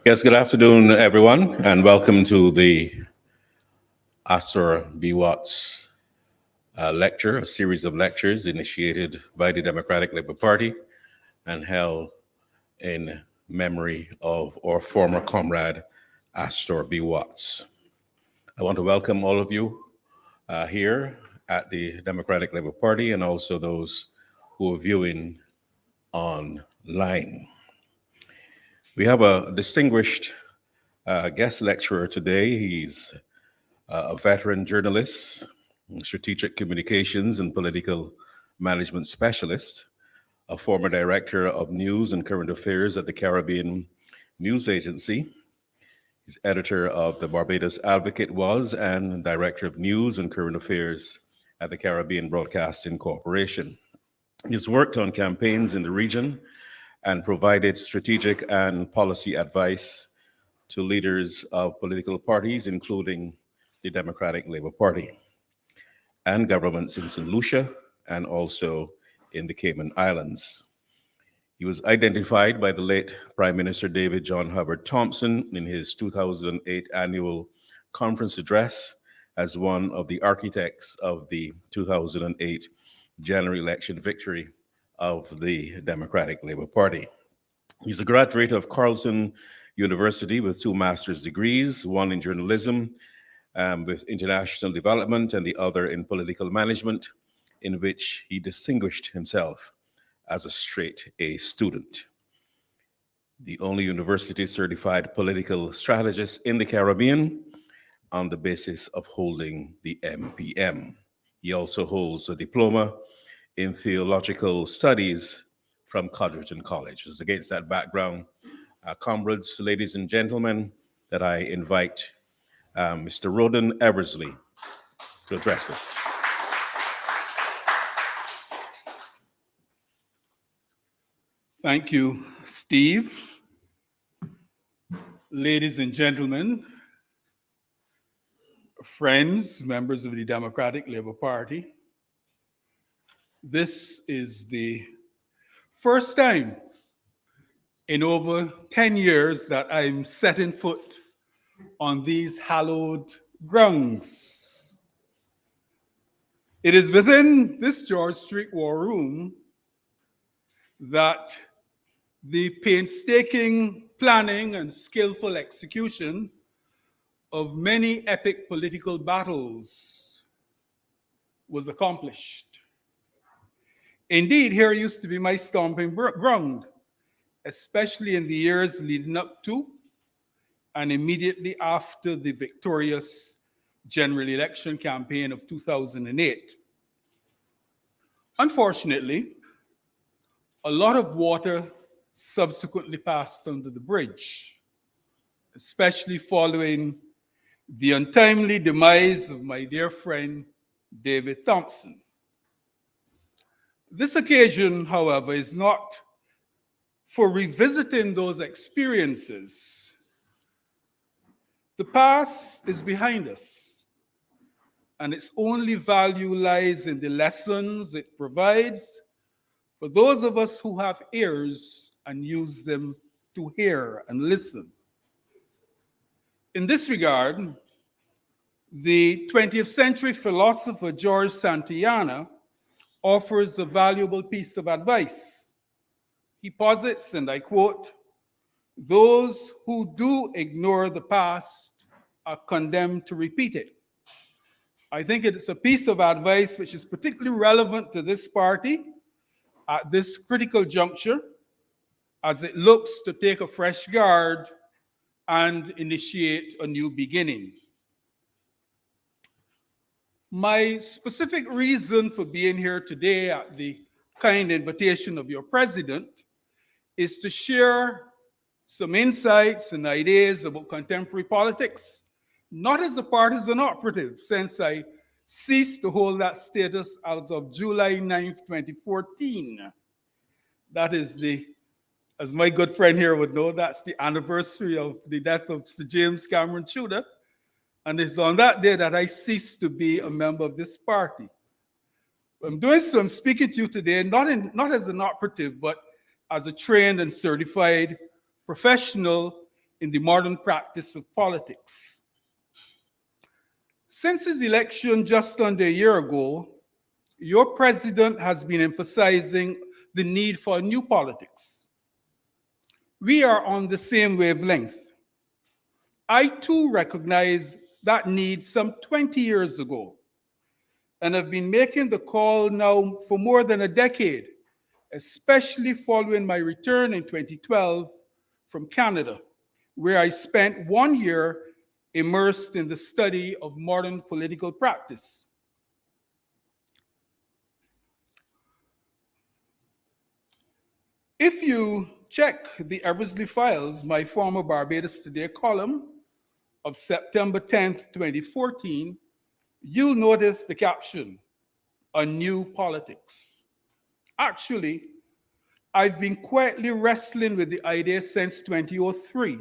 Yes, good afternoon, everyone, and welcome to the Astor B. Watts lecture, a series of lectures initiated by the Democratic Labour Party and held in memory of our former comrade, Astor B. Watts. I want to welcome all of you here at the Democratic Labour Party and also those who are viewing online. We have a distinguished guest lecturer today. He's a veteran journalist, strategic communications and political management specialist, a former director of news and current affairs at the Caribbean News Agency. He's editor of the Barbados Advocate and director of news and current affairs at the Caribbean Broadcasting Corporation. He's worked on campaigns in the region and provided strategic and policy advice to leaders of political parties, including the Democratic Labour Party, and governments in St. Lucia and also in the Cayman Islands. He was identified by the late Prime Minister David John Hubbard Thompson in his 2008 annual conference address as one of the architects of the 2008 general election victory of the Democratic Labour Party. He's a graduate of Carleton University with 2 master's degrees, one in journalism with international development and the other in political management, in which he distinguished himself as a straight A student. The only university certified political strategist in the Caribbean on the basis of holding the MPM. He also holds a diploma in theological studies from Codrington College. It's against that background, comrades, ladies and gentlemen, that I invite Mr. REUDON Eversley to address us. Thank you, Steve. Ladies and gentlemen, friends, members of the Democratic Labour Party, this is the first time in over 10 years that I'm setting foot on these hallowed grounds. It is within this George Street War Room that the painstaking planning and skillful execution of many epic political battles was accomplished. Indeed, here used to be my stomping ground, especially in the years leading up to and immediately after the victorious general election campaign of 2008. Unfortunately, a lot of water subsequently passed under the bridge, especially following the untimely demise of my dear friend, David Thompson. This occasion, however, is not for revisiting those experiences. The past is behind us, and its only value lies in the lessons it provides for those of us who have ears and use them to hear and listen. In this regard, the 20th century philosopher George Santayana offers a valuable piece of advice. He posits, and I quote, "Those who do ignore the past are condemned to repeat it." I think it is a piece of advice which is particularly relevant to this party at this critical juncture as it looks to take a fresh guard and initiate a new beginning. My specific reason for being here today at the kind invitation of your president is to share some insights and ideas about contemporary politics, not as a partisan operative, since I ceased to hold that status as of July 9th, 2014. That is as my good friend here would know, that's the anniversary of the death of Sir James Cameron Tudor. And it's on that day that I ceased to be a member of this party. I'm doing so, I'm speaking to you today, not as an operative, but as a trained and certified professional in the modern practice of politics. Since his election just under a year ago, your president has been emphasizing the need for new politics. We are on the same wavelength. I too recognized that need some 20 years ago and have been making the call now for more than a decade, especially following my return in 2012 from Canada, where I spent 1 year immersed in the study of modern political practice. If you check the Eversley Files, my former Barbados Today column of September 10th, 2014, you'll notice the caption, "A New Politics." Actually, I've been quietly wrestling with the idea since 2003.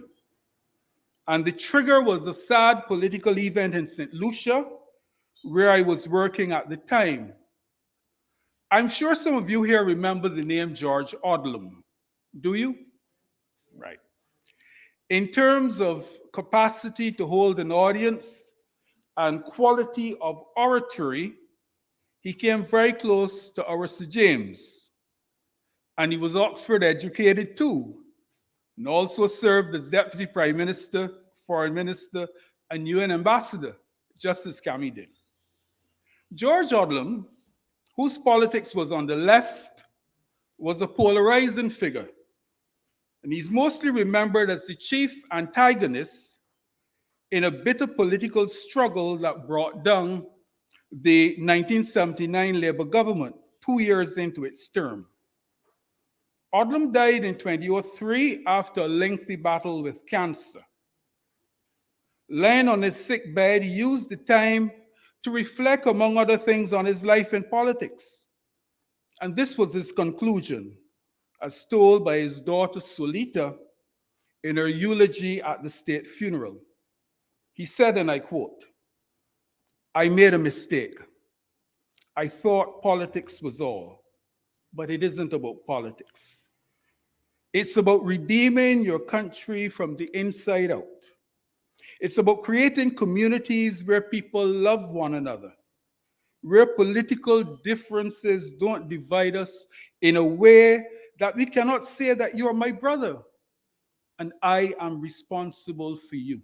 And the trigger was a sad political event in St. Lucia, where I was working at the time. I'm sure some of you here remember the name George Odlum. Do you? Right. In terms of capacity to hold an audience and quality of oratory, he came very close to our Sir James. And he was Oxford educated too, and also served as Deputy Prime Minister, Foreign Minister, and UN Ambassador, just as Cami did. George Odlum, whose politics was on the left, was a polarizing figure, and he's mostly remembered as the chief antagonist in a bitter political struggle that brought down the 1979 Labour government 2 years into its term. Odlum died in 2003 after a lengthy battle with cancer. Lying on his sick bed, he used the time to reflect, among other things, on his life in politics. And this was his conclusion, as told by his daughter Solita in her eulogy at the state funeral. He said, and I quote, "I made a mistake. I thought politics was all, but it isn't about politics. It's about redeeming your country from the inside out. It's about creating communities where people love one another, where political differences don't divide us in a way that we cannot say that you're my brother and I am responsible for you."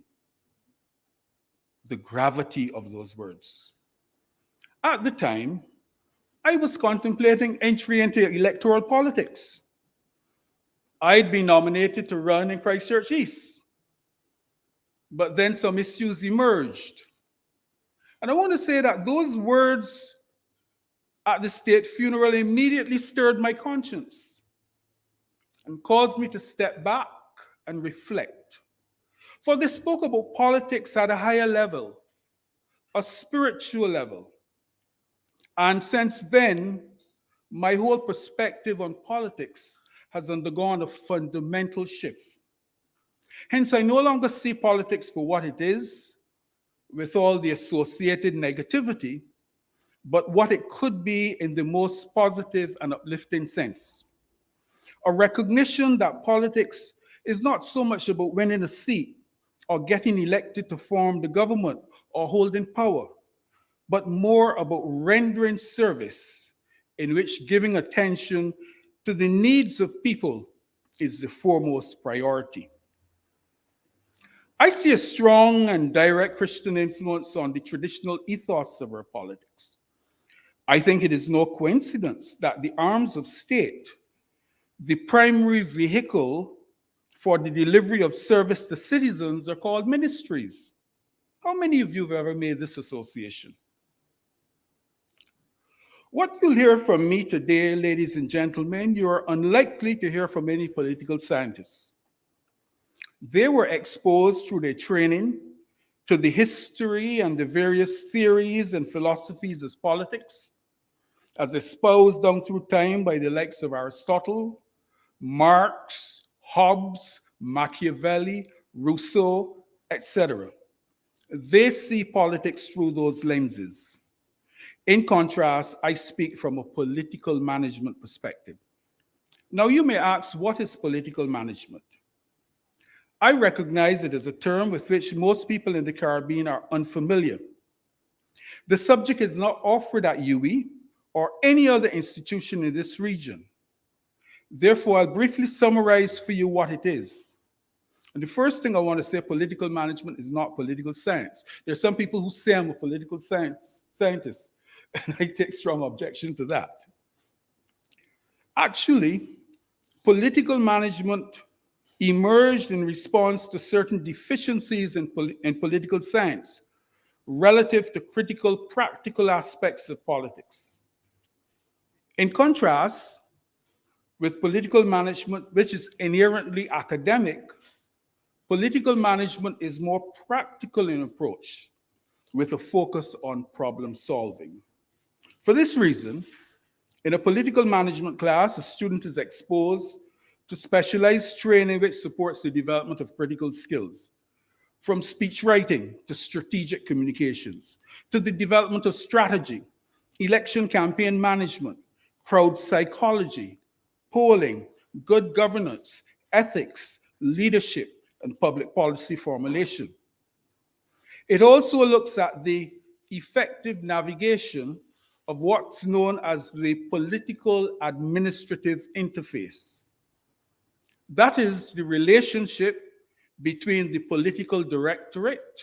The gravity of those words. At the time, I was contemplating entry into electoral politics. I'd been nominated to run in Christchurch East, but then some issues emerged. And I want to say that those words at the state funeral immediately stirred my conscience and caused me to step back and reflect. For they spoke about politics at a higher level, a spiritual level. And since then, my whole perspective on politics has undergone a fundamental shift. Hence, I no longer see politics for what it is, with all the associated negativity, but what it could be in the most positive and uplifting sense. A recognition that politics is not so much about winning a seat or getting elected to form the government or holding power, but more about rendering service in which giving attention to the needs of people is the foremost priority. I see a strong and direct Christian influence on the traditional ethos of our politics. I think it is no coincidence that the arms of state, the primary vehicle for the delivery of service to citizens, are called ministries. How many of you have ever made this association? What you'll hear from me today, ladies and gentlemen, you are unlikely to hear from any political scientists. They were exposed through their training to the history and the various theories and philosophies of politics, as espoused down through time by the likes of Aristotle, Marx, Hobbes, Machiavelli, Rousseau, etc. They see politics through those lenses. In contrast, I speak from a political management perspective. Now, you may ask, what is political management? I recognize it as a term with which most people in the Caribbean are unfamiliar. The subject is not offered at UWI or any other institution in this region. Therefore, I'll briefly summarize for you what it is. And the first thing I want to say, political management is not political science. There are some people who say I'm a political scientist, and I take strong objection to that. Actually, political management emerged in response to certain deficiencies in political science relative to critical practical aspects of politics. In contrast with political management, which is inherently academic, political management is more practical in approach, with a focus on problem solving. For this reason, in a political management class, a student is exposed to specialized training which supports the development of critical skills, from speech writing to strategic communications, to the development of strategy, election campaign management, crowd psychology, polling, good governance, ethics, leadership, and public policy formulation. It also looks at the effective navigation of what's known as the political administrative interface. That is the relationship between the political directorate,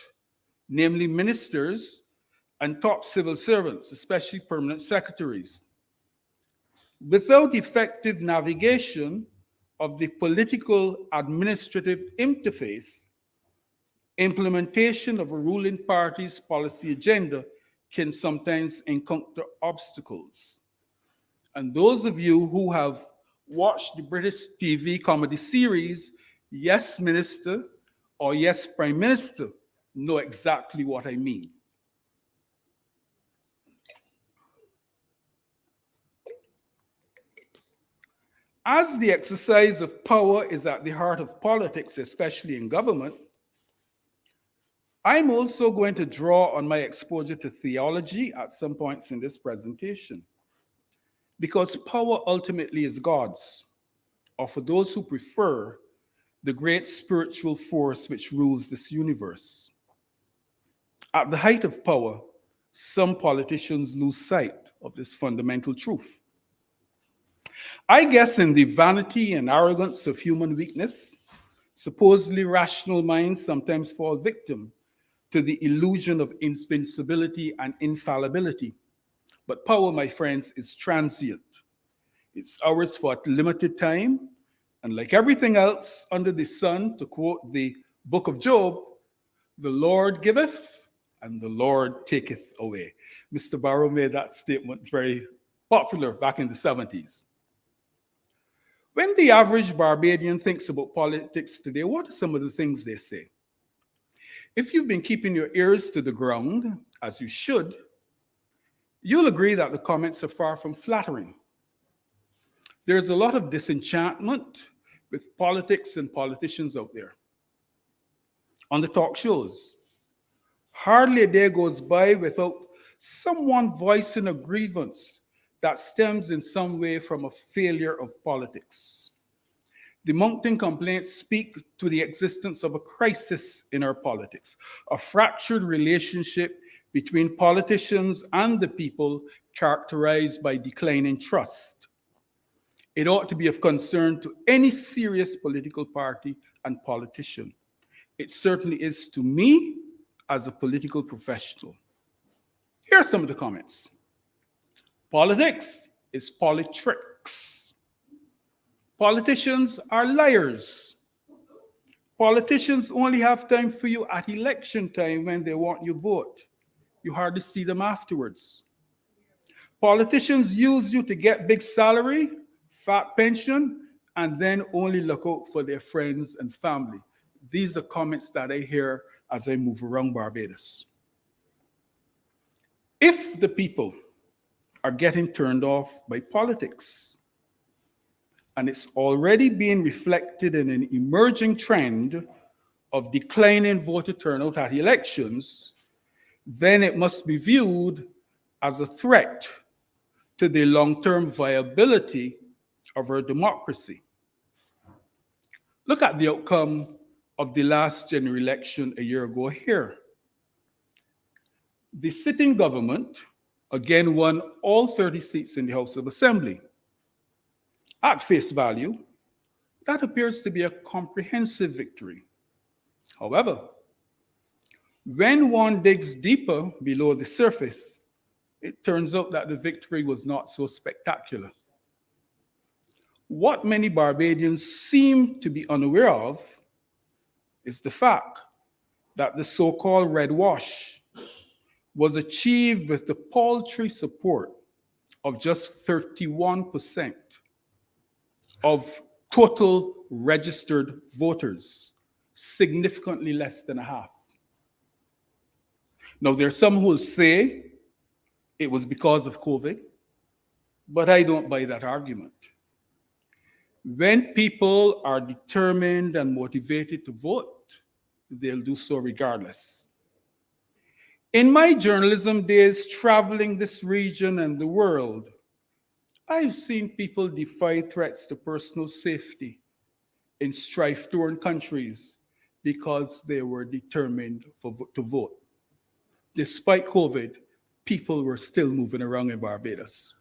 namely ministers, and top civil servants, especially permanent secretaries. Without effective navigation of the political administrative interface, implementation of a ruling party's policy agenda can sometimes encounter obstacles. And those of you who have watched the British TV comedy series, Yes Minister or Yes Prime Minister, know exactly what I mean. As the exercise of power is at the heart of politics, especially in government, I'm also going to draw on my exposure to theology at some points in this presentation, because power ultimately is God's, or for those who prefer, the great spiritual force which rules this universe. At the height of power, some politicians lose sight of this fundamental truth. I guess in the vanity and arrogance of human weakness, supposedly rational minds sometimes fall victim to the illusion of invincibility and infallibility. But power, my friends, is transient. It's ours for a limited time, and like everything else under the sun, to quote the book of Job, the Lord giveth and the Lord taketh away. Mr. Barrow made that statement very popular back in the 70s. When the average Barbadian thinks about politics today, what are some of the things they say? If you've been keeping your ears to the ground, as you should, you'll agree that the comments are far from flattering. There's a lot of disenchantment with politics and politicians out there. On the talk shows, hardly a day goes by without someone voicing a grievance that stems in some way from a failure of politics. The mounting complaints speak to the existence of a crisis in our politics, a fractured relationship between politicians and the people characterized by declining trust. It ought to be of concern to any serious political party and politician. It certainly is to me as a political professional. Here are some of the comments. Politics is politricks. Politicians are liars. Politicians only have time for you at election time when they want your vote. You hardly see them afterwards. Politicians use you to get big salary, fat pension, and then only look out for their friends and family. These are comments that I hear as I move around Barbados. If the people are getting turned off by politics, and it's already being reflected in an emerging trend of declining voter turnout at elections, then it must be viewed as a threat to the long-term viability of our democracy. Look at the outcome of the last general election a year ago here. The sitting government again won all 30 seats in the House of Assembly. At face value, that appears to be a comprehensive victory. However, when one digs deeper below the surface, it turns out that the victory was not so spectacular. What many Barbadians seem to be unaware of is the fact that the so-called red wash was achieved with the paltry support of just 31% of total registered voters, significantly less than a half. Now, there are some who will say it was because of COVID, but I don't buy that argument. When people are determined and motivated to vote, they'll do so regardless. In my journalism days traveling this region and the world, I've seen people defy threats to personal safety in strife-torn countries because they were determined to vote. Despite COVID, people were still moving around in Barbados.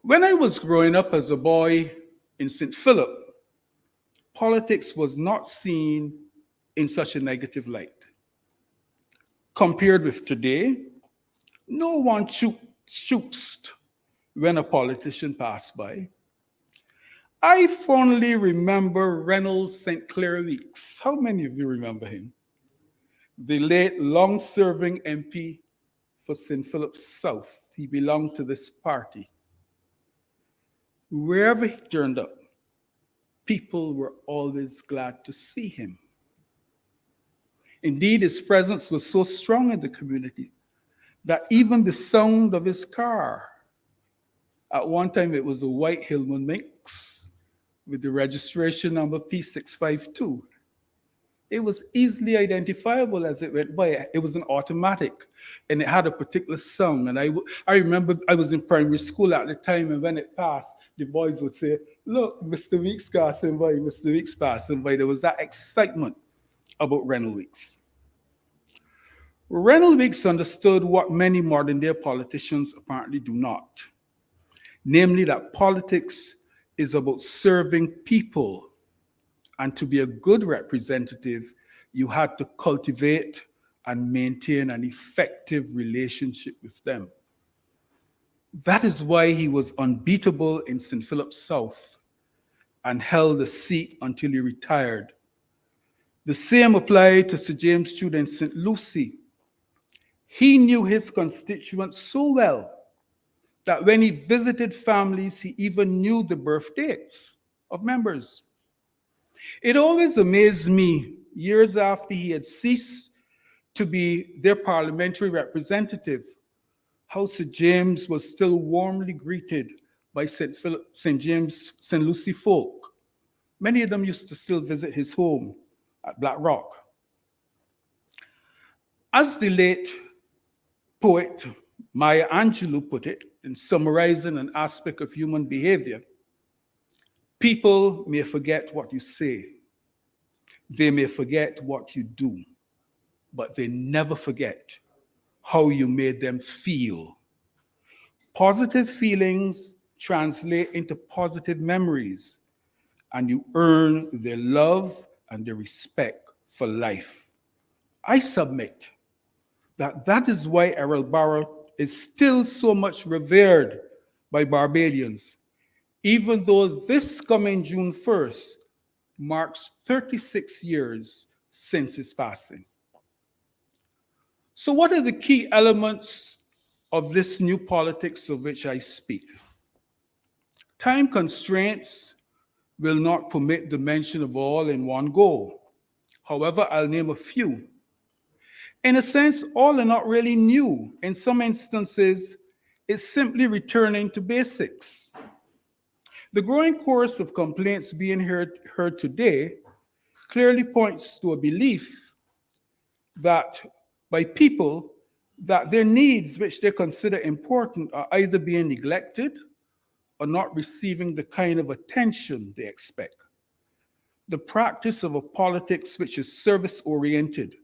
When I was growing up as a boy in St. Philip, politics was not seen in such a negative light. Compared with today, no one stoops when a politician passed by. I fondly remember Reynolds St. Clair Weeks. How many of you remember him? The late long-serving MP for St. Philip's South. He belonged to this party. Wherever he turned up, people were always glad to see him. Indeed, his presence was so strong in the community that even the sound of his car, at one time it was a white Hillman Minx with the registration number P652. It was easily identifiable as it went by. It was an automatic, and it had a particular sound. And I remember I was in primary school at the time, and when it passed, the boys would say, "Look, Mr. Weeks passing by, Mr. Weeks passing by." There was that excitement about Reynolds Weeks. Reynolds Weeks understood what many modern-day politicians apparently do not, namely that politics is about serving people. And to be a good representative, you had to cultivate and maintain an effective relationship with them. That is why he was unbeatable in St. Philip's South and held the seat until he retired. The same applied to Sir James Jude in St. Lucie. He knew his constituents so well that when he visited families, he even knew the birth dates of members. It always amazed me, years after he had ceased to be their parliamentary representative, how Sir James was still warmly greeted by St. Lucie folk. Many of them used to still visit his home at Black Rock. As the late poet Maya Angelou put it, in summarizing an aspect of human behavior, people may forget what you say. They may forget what you do, but they never forget how you made them feel. Positive feelings translate into positive memories, and you earn their love and their respect for life. I submit that that is why Errol Barrow is still so much revered by Barbadians, even though this coming June 1st marks 36 years since his passing. So what are the key elements of this new politics of which I speak? Time constraints will not permit the mention of all in one go. However, I'll name a few. In a sense, all are not really new. In some instances, it's simply returning to basics. The growing chorus of complaints being heard today clearly points to a belief that by people that their needs, which they consider important, are either being neglected or not receiving the kind of attention they expect. the practice of a politics which is service-oriented,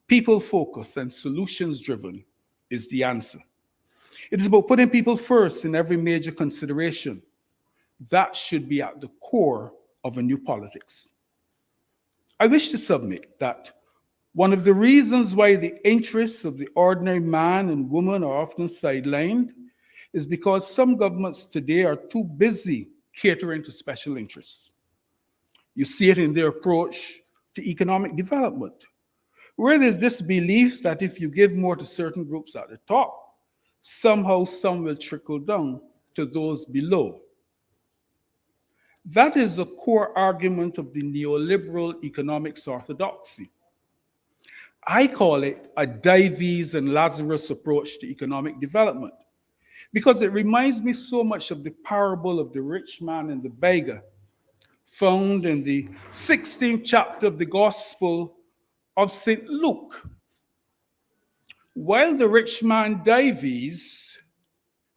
people-focused, and solutions-driven is the answer. It is about putting people first in every major consideration. That should be at the core of a new politics. I wish to submit that one of the reasons why the interests of the ordinary man and woman are often sidelined is because some governments today are too busy catering to special interests. You see it in their approach to economic development, where there's this belief that if you give more to certain groups at the top, somehow some will trickle down to those below. That is a core argument of the neoliberal economics orthodoxy. I call it a Dives and Lazarus approach to economic development because it reminds me so much of the parable of the rich man and the beggar found in the 16th chapter of the Gospel of St. Luke. While the rich man Dives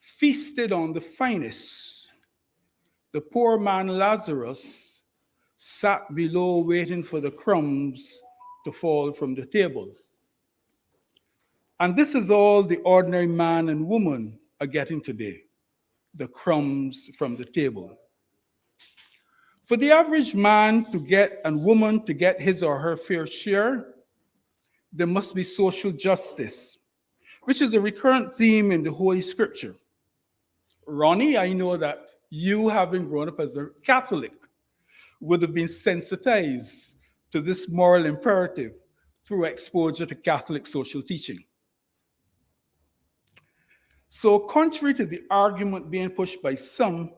feasted on the finest, the poor man Lazarus sat below waiting for the crumbs to fall from the table. And this is all the ordinary man and woman are getting today, the crumbs from the table. For the average man to get and woman to get his or her fair share, there must be social justice, which is a recurrent theme in the Holy Scripture. Ronnie, I know that you, having grown up as a Catholic, would have been sensitized to this moral imperative through exposure to Catholic social teaching. So, contrary to the argument being pushed by some,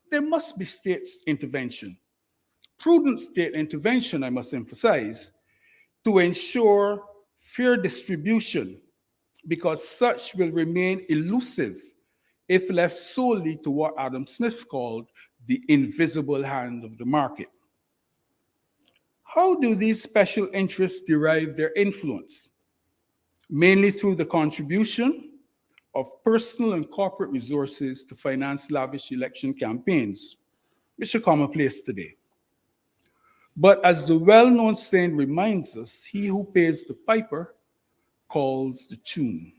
there must be state intervention, prudent state intervention, I must emphasize, to ensure fair distribution, because such will remain elusive if left solely to what Adam Smith called the invisible hand of the market. How do these special interests derive their influence? Mainly through the contribution of personal and corporate resources to finance lavish election campaigns, which are commonplace today. But as the well-known saying reminds us, he who pays the piper calls the tune.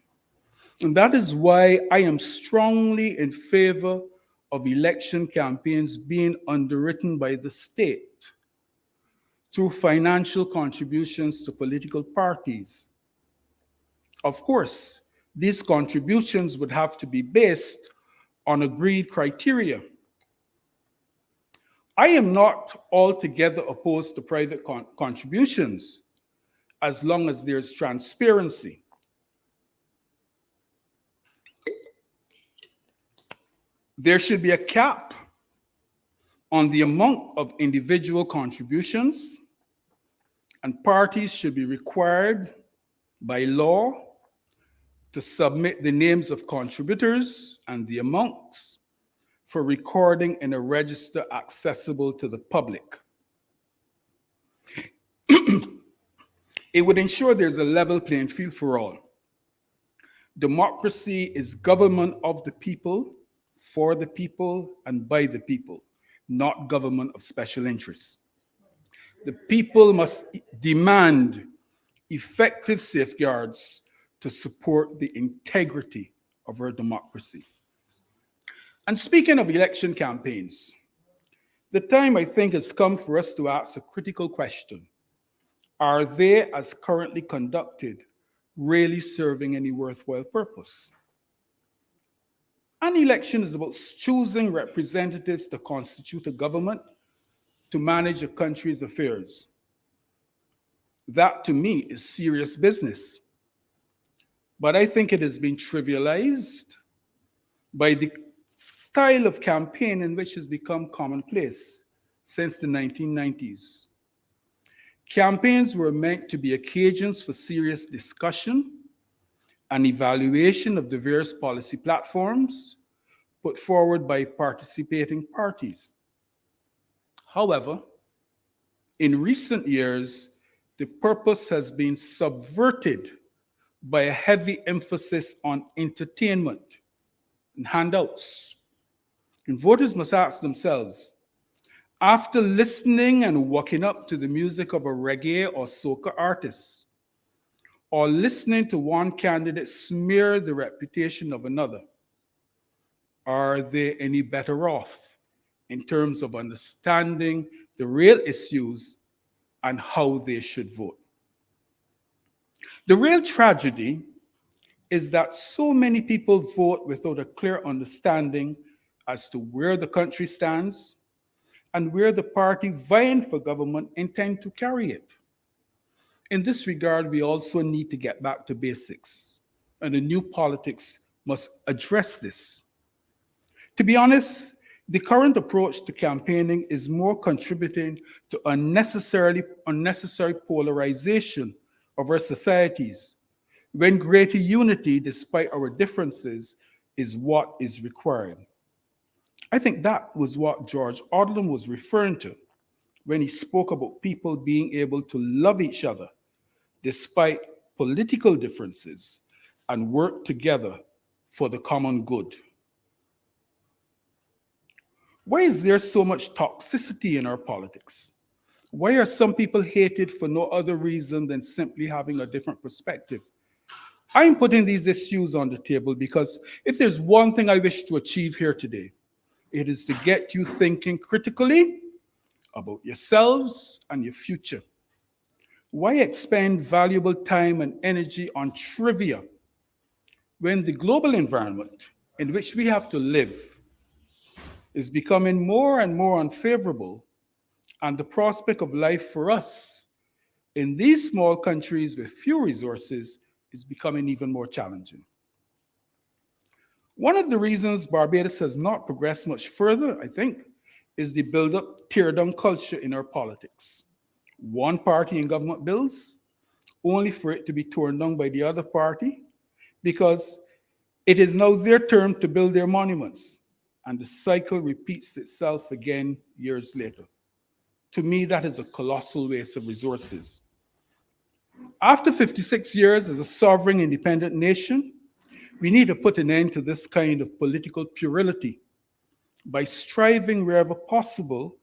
And that is why I am strongly in favor of election campaigns being underwritten by the state through financial contributions to political parties. Of course, these contributions would have to be based on agreed criteria. I am not altogether opposed to private contributions as long as there's transparency. There should be a cap on the amount of individual contributions, and parties should be required by law to submit the names of contributors and the amounts for recording in a register accessible to the public. It would ensure there's a level playing field for all. Democracy is government of the people, for the people, and by the people, not government of special interests. The people must demand effective safeguards to support the integrity of our democracy. And speaking of election campaigns, the time, I think, has come for us to ask a critical question. Are they, as currently conducted, really serving any worthwhile purpose? An election is about choosing representatives to constitute a government to manage a country's affairs. That, to me, is serious business. But I think it has been trivialized by the style of campaign in which has become commonplace since the 1990s. Campaigns were meant to be occasions for serious discussion and evaluation of the various policy platforms put forward by participating parties. However, in recent years, the purpose has been subverted by a heavy emphasis on entertainment and handouts. And voters must ask themselves, After listening and walking up to the music of a reggae or soca artist, or listening to one candidate smear the reputation of another, are they any better off in terms of understanding the real issues and how they should vote? The real tragedy is that so many people vote without a clear understanding as to where the country stands and where the party vying for government intend to carry it. In this regard, we also need to get back to basics, and the new politics must address this. To be honest, the current approach to campaigning is more contributing to unnecessary polarization of our societies, when greater unity, despite our differences, is what is required. I think that was what George Odlum was referring to when he spoke about people being able to love each other despite political differences and work together for the common good. Why is there so much toxicity in our politics? Why are some people hated for no other reason than simply having a different perspective? I'm putting these issues on the table because if there's one thing I wish to achieve here today, it is to get you thinking critically about yourselves and your future. Why expend valuable time and energy on trivia when the global environment in which we have to live is becoming more and more unfavorable, and the prospect of life for us in these small countries with few resources is becoming even more challenging? One of the reasons Barbados has not progressed much further, I think, is the build-up, tear-down culture in our politics. One party in government bills, only for it to be torn down by the other party, because it is now their turn to build their monuments, and the cycle repeats itself again years later. To me, that is a colossal waste of resources. After 56 years as a sovereign independent nation, we need to put an end to this kind of political puerility by striving wherever possible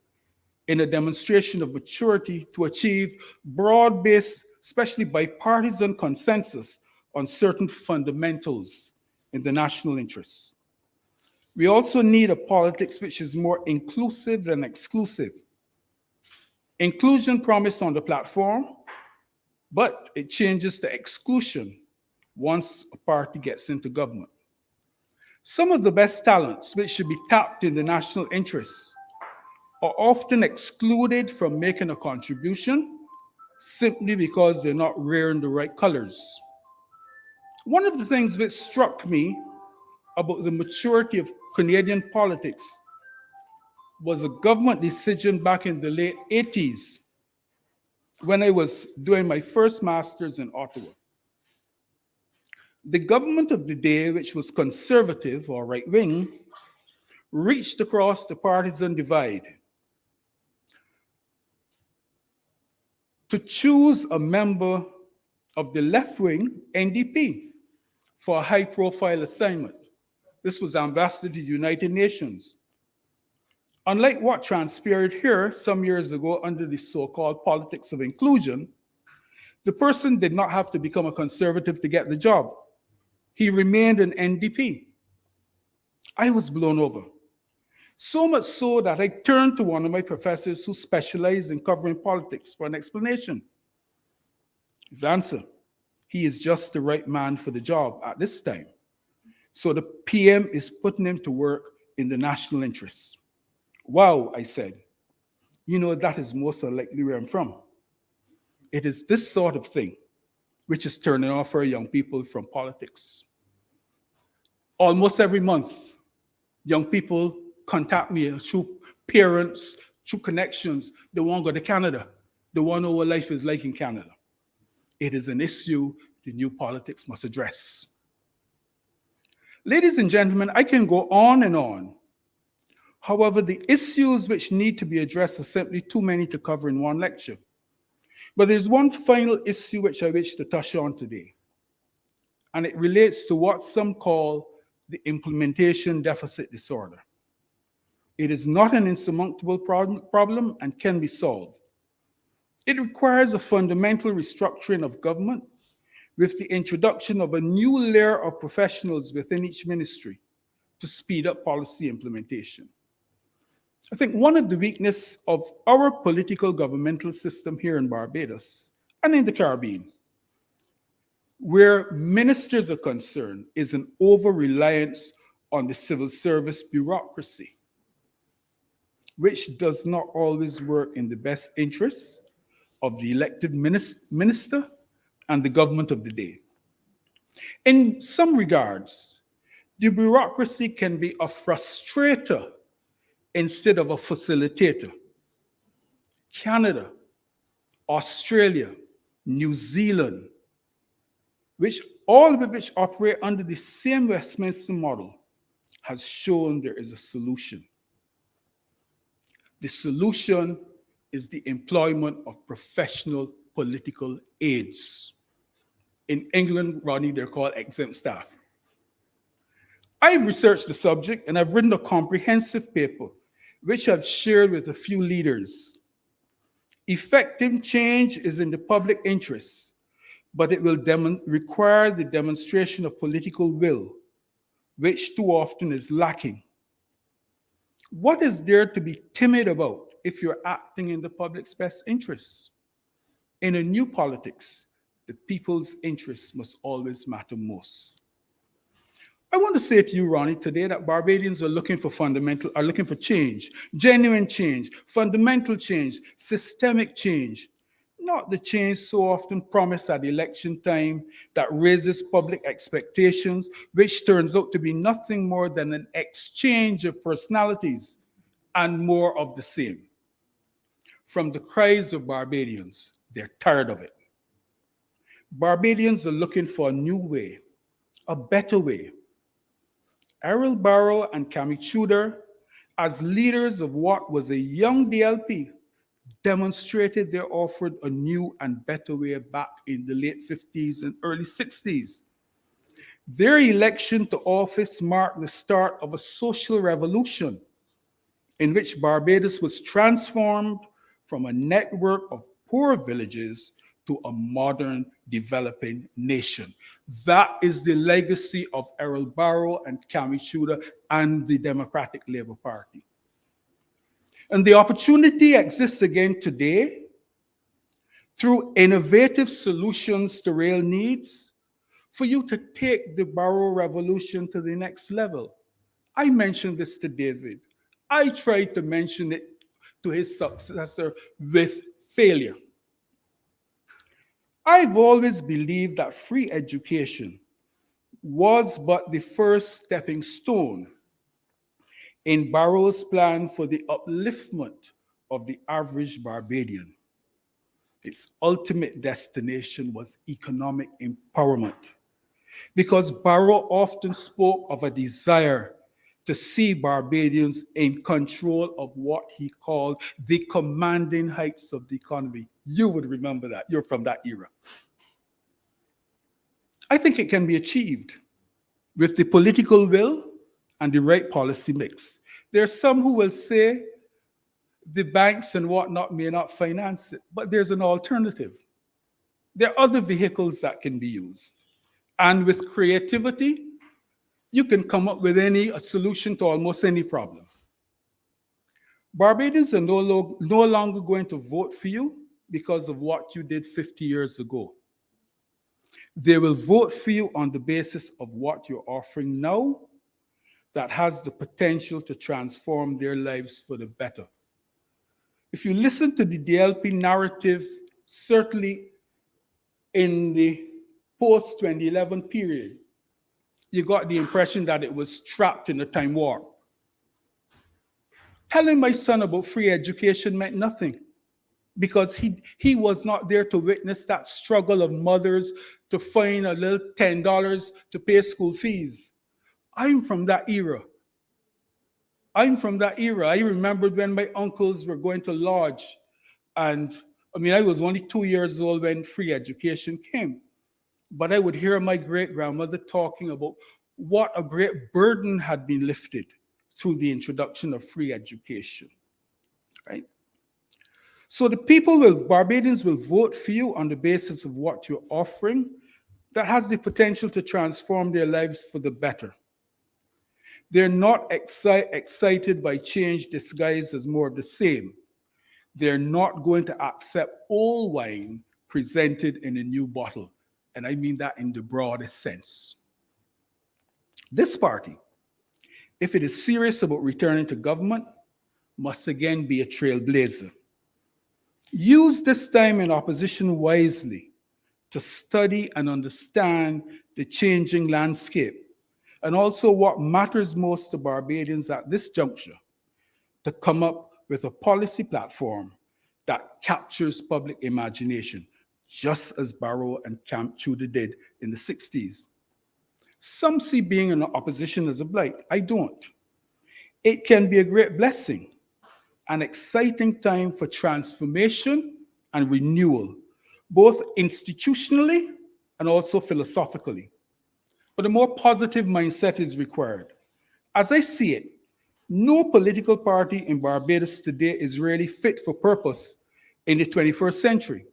in a demonstration of maturity to achieve broad-based, especially bipartisan consensus on certain fundamentals in the national interests. We also need a politics which is more inclusive than exclusive. Inclusion promised on the platform, but it changes to exclusion once a party gets into government. Some of the best talents which should be tapped in the national interests are often excluded from making a contribution simply because they're not wearing the right colors. One of the things which struck me about the maturity of Canadian politics was a government decision back in the late 80s when I was doing my first master's in Ottawa. The government of the day, which was conservative or right-wing, reached across the partisan divide to choose a member of the left-wing NDP for a high-profile assignment. This was ambassador to the United Nations. Unlike what transpired here some years ago under the so-called politics of inclusion, the person did not have to become a conservative to get the job. He remained an NDP. I was blown over. So much so that I turned to one of my professors who specialized in covering politics for an explanation. His answer: he is just the right man for the job at this time. So the PM is putting him to work in the national interests. Wow, I said. You know, that is most likely where I'm from. It is this sort of thing which is turning off our young people from politics. Almost every month, young people contact me through parents, through connections. They want to go to Canada. They want to know what life is like in Canada. It is an issue the new politics must address. Ladies and gentlemen, I can go on and on. However, the issues which need to be addressed are simply too many to cover in one lecture. But there's one final issue which I wish to touch on today, and it relates to what some call the implementation deficit disorder. It is not an insurmountable problem and can be solved. It requires a fundamental restructuring of government with the introduction of a new layer of professionals within each ministry to speed up policy implementation. I think one of the weaknesses of our political governmental system here in Barbados and in the Caribbean, where ministers are concerned, is an over-reliance on the civil service bureaucracy, which does not always work in the best interests of the elected minister and the government of the day. In some regards, the bureaucracy can be a frustrator instead of a facilitator. Canada, Australia, New Zealand, all of which operate under the same Westminster model, has shown there is a solution. The solution is the employment of professional political aides. In England, Rodney, they're called exempt staff. I've researched the subject and I've written a comprehensive paper which I've shared with a few leaders. Effective change is in the public interest, but it will require the demonstration of political will, which too often is lacking. What is there to be timid about if you're acting in the public's best interests? In a new politics, the people's interests must always matter most. I want to say to you, Ronnie, today that Barbadians are looking for change, genuine change, fundamental change, systemic change, not the change so often promised at election time that raises public expectations, which turns out to be nothing more than an exchange of personalities and more of the same. From the cries of Barbadians, they're tired of it. Barbadians are looking for a new way, a better way. Errol Barrow and Cami Tudor, as leaders of what was a young DLP, demonstrated they offered a new and better way back in the late 50s and early 60s. Their election to office marked the start of a social revolution in which Barbados was transformed from a network of poor villages to a modern developing nation. That is the legacy of Errol Barrow and Cami Tudor and the Democratic Labour Party. And the opportunity exists again today through innovative solutions to real needs for you to take the Barrow revolution to the next level. I mentioned this to David. I tried to mention it to his successor with failure. I've always believed that free education was but the first stepping stone in Barrow's plan for the upliftment of the average Barbadian. Its ultimate destination was economic empowerment, because Barrow often spoke of a desire to see Barbadians in control of what he called the commanding heights of the economy. You would remember that. You're from that era. I think it can be achieved with the political will and the right policy mix. There are some who will say the banks and whatnot may not finance it, but there's an alternative. There are other vehicles that can be used. And with creativity, you can come up with a solution to almost any problem. Barbadians are no longer going to vote for you because of what you did 50 years ago. They will vote for you on the basis of what you're offering now that has the potential to transform their lives for the better. If you listen to the DLP narrative, certainly in the post-2011 period, you got the impression that it was trapped in a time warp. Telling my son about free education meant nothing, because he was not there to witness that struggle of mothers to find a little $10 to pay school fees. I'm from that era. I remembered when my uncles were going to lodge, and I was only 2 years old when free education came. But I would hear my great-grandmother talking about what a great burden had been lifted through the introduction of free education, right? So Barbadians will vote for you on the basis of what you're offering that has the potential to transform their lives for the better. They're not excited by change disguised as more of the same. They're not going to accept old wine presented in a new bottle. And I mean that in the broadest sense. This party, if it is serious about returning to government, must again be a trailblazer. Use this time in opposition wisely to study and understand the changing landscape and also what matters most to Barbadians at this juncture, to come up with a policy platform that captures public imagination, just as Barrow and Camp Tudor did in the 60s. Some see being in opposition as a blight. I don't. It can be a great blessing, an exciting time for transformation and renewal, both institutionally and also philosophically. But a more positive mindset is required. As I see it, no political party in Barbados today is really fit for purpose in the 21st century.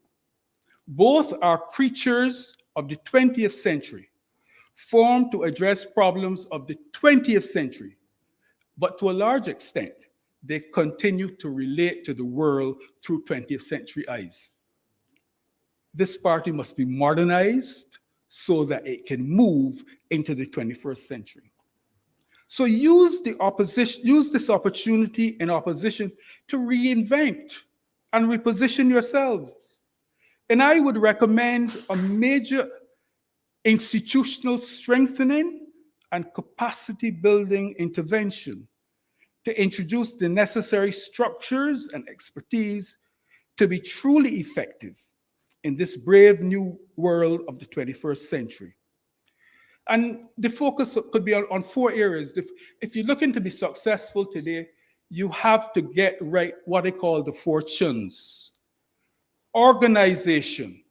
Both are creatures of the 20th century, formed to address problems of the 20th century, but to a large extent, they continue to relate to the world through 20th century eyes. This party must be modernized so that it can move into the 21st century. So use this opportunity in opposition to reinvent and reposition yourselves. And I would recommend a major institutional strengthening and capacity building intervention to introduce the necessary structures and expertise to be truly effective in this brave new world of the 21st century. And the focus could be on 4 areas. If you're looking to be successful today, you have to get right what they call the 4 chuns: organization,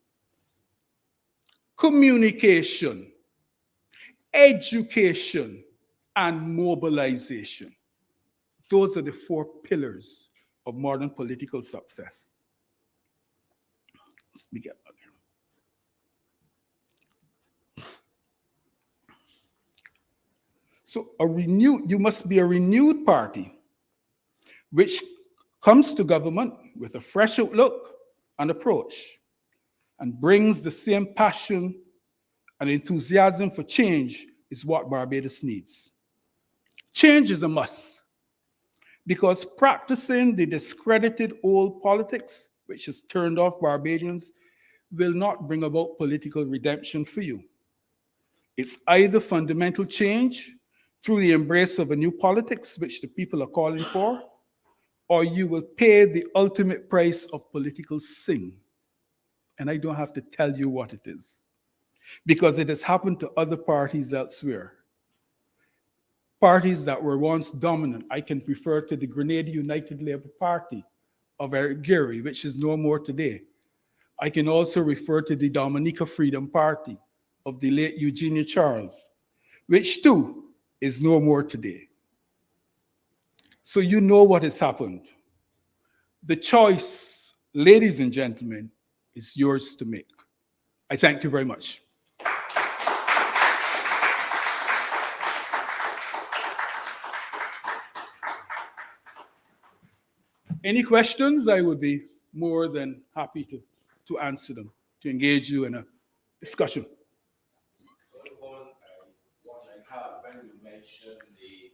communication, education, and mobilization. Those are the 4 pillars of modern political success. Let me get back here. So you must be a renewed party which comes to government with a fresh outlook and approach and brings the same passion and enthusiasm for change is what Barbados needs. Change is a must, because practicing the discredited old politics, which has turned off Barbadians, will not bring about political redemption for you. It's either fundamental change through the embrace of a new politics, which the people are calling for, or you will pay the ultimate price of political sin. And I don't have to tell you what it is, because it has happened to other parties elsewhere. Parties that were once dominant. I can refer to the Grenada United Labour Party of Eric Geary, which is no more today. I can also refer to the Dominica Freedom Party of the late Eugenia Charles, which too is no more today. So you know what has happened. The choice, ladies and gentlemen, is yours to make. I thank you very much. Any questions? I would be more than happy to answer them, to engage you in a discussion. So the one I have when you mentioned the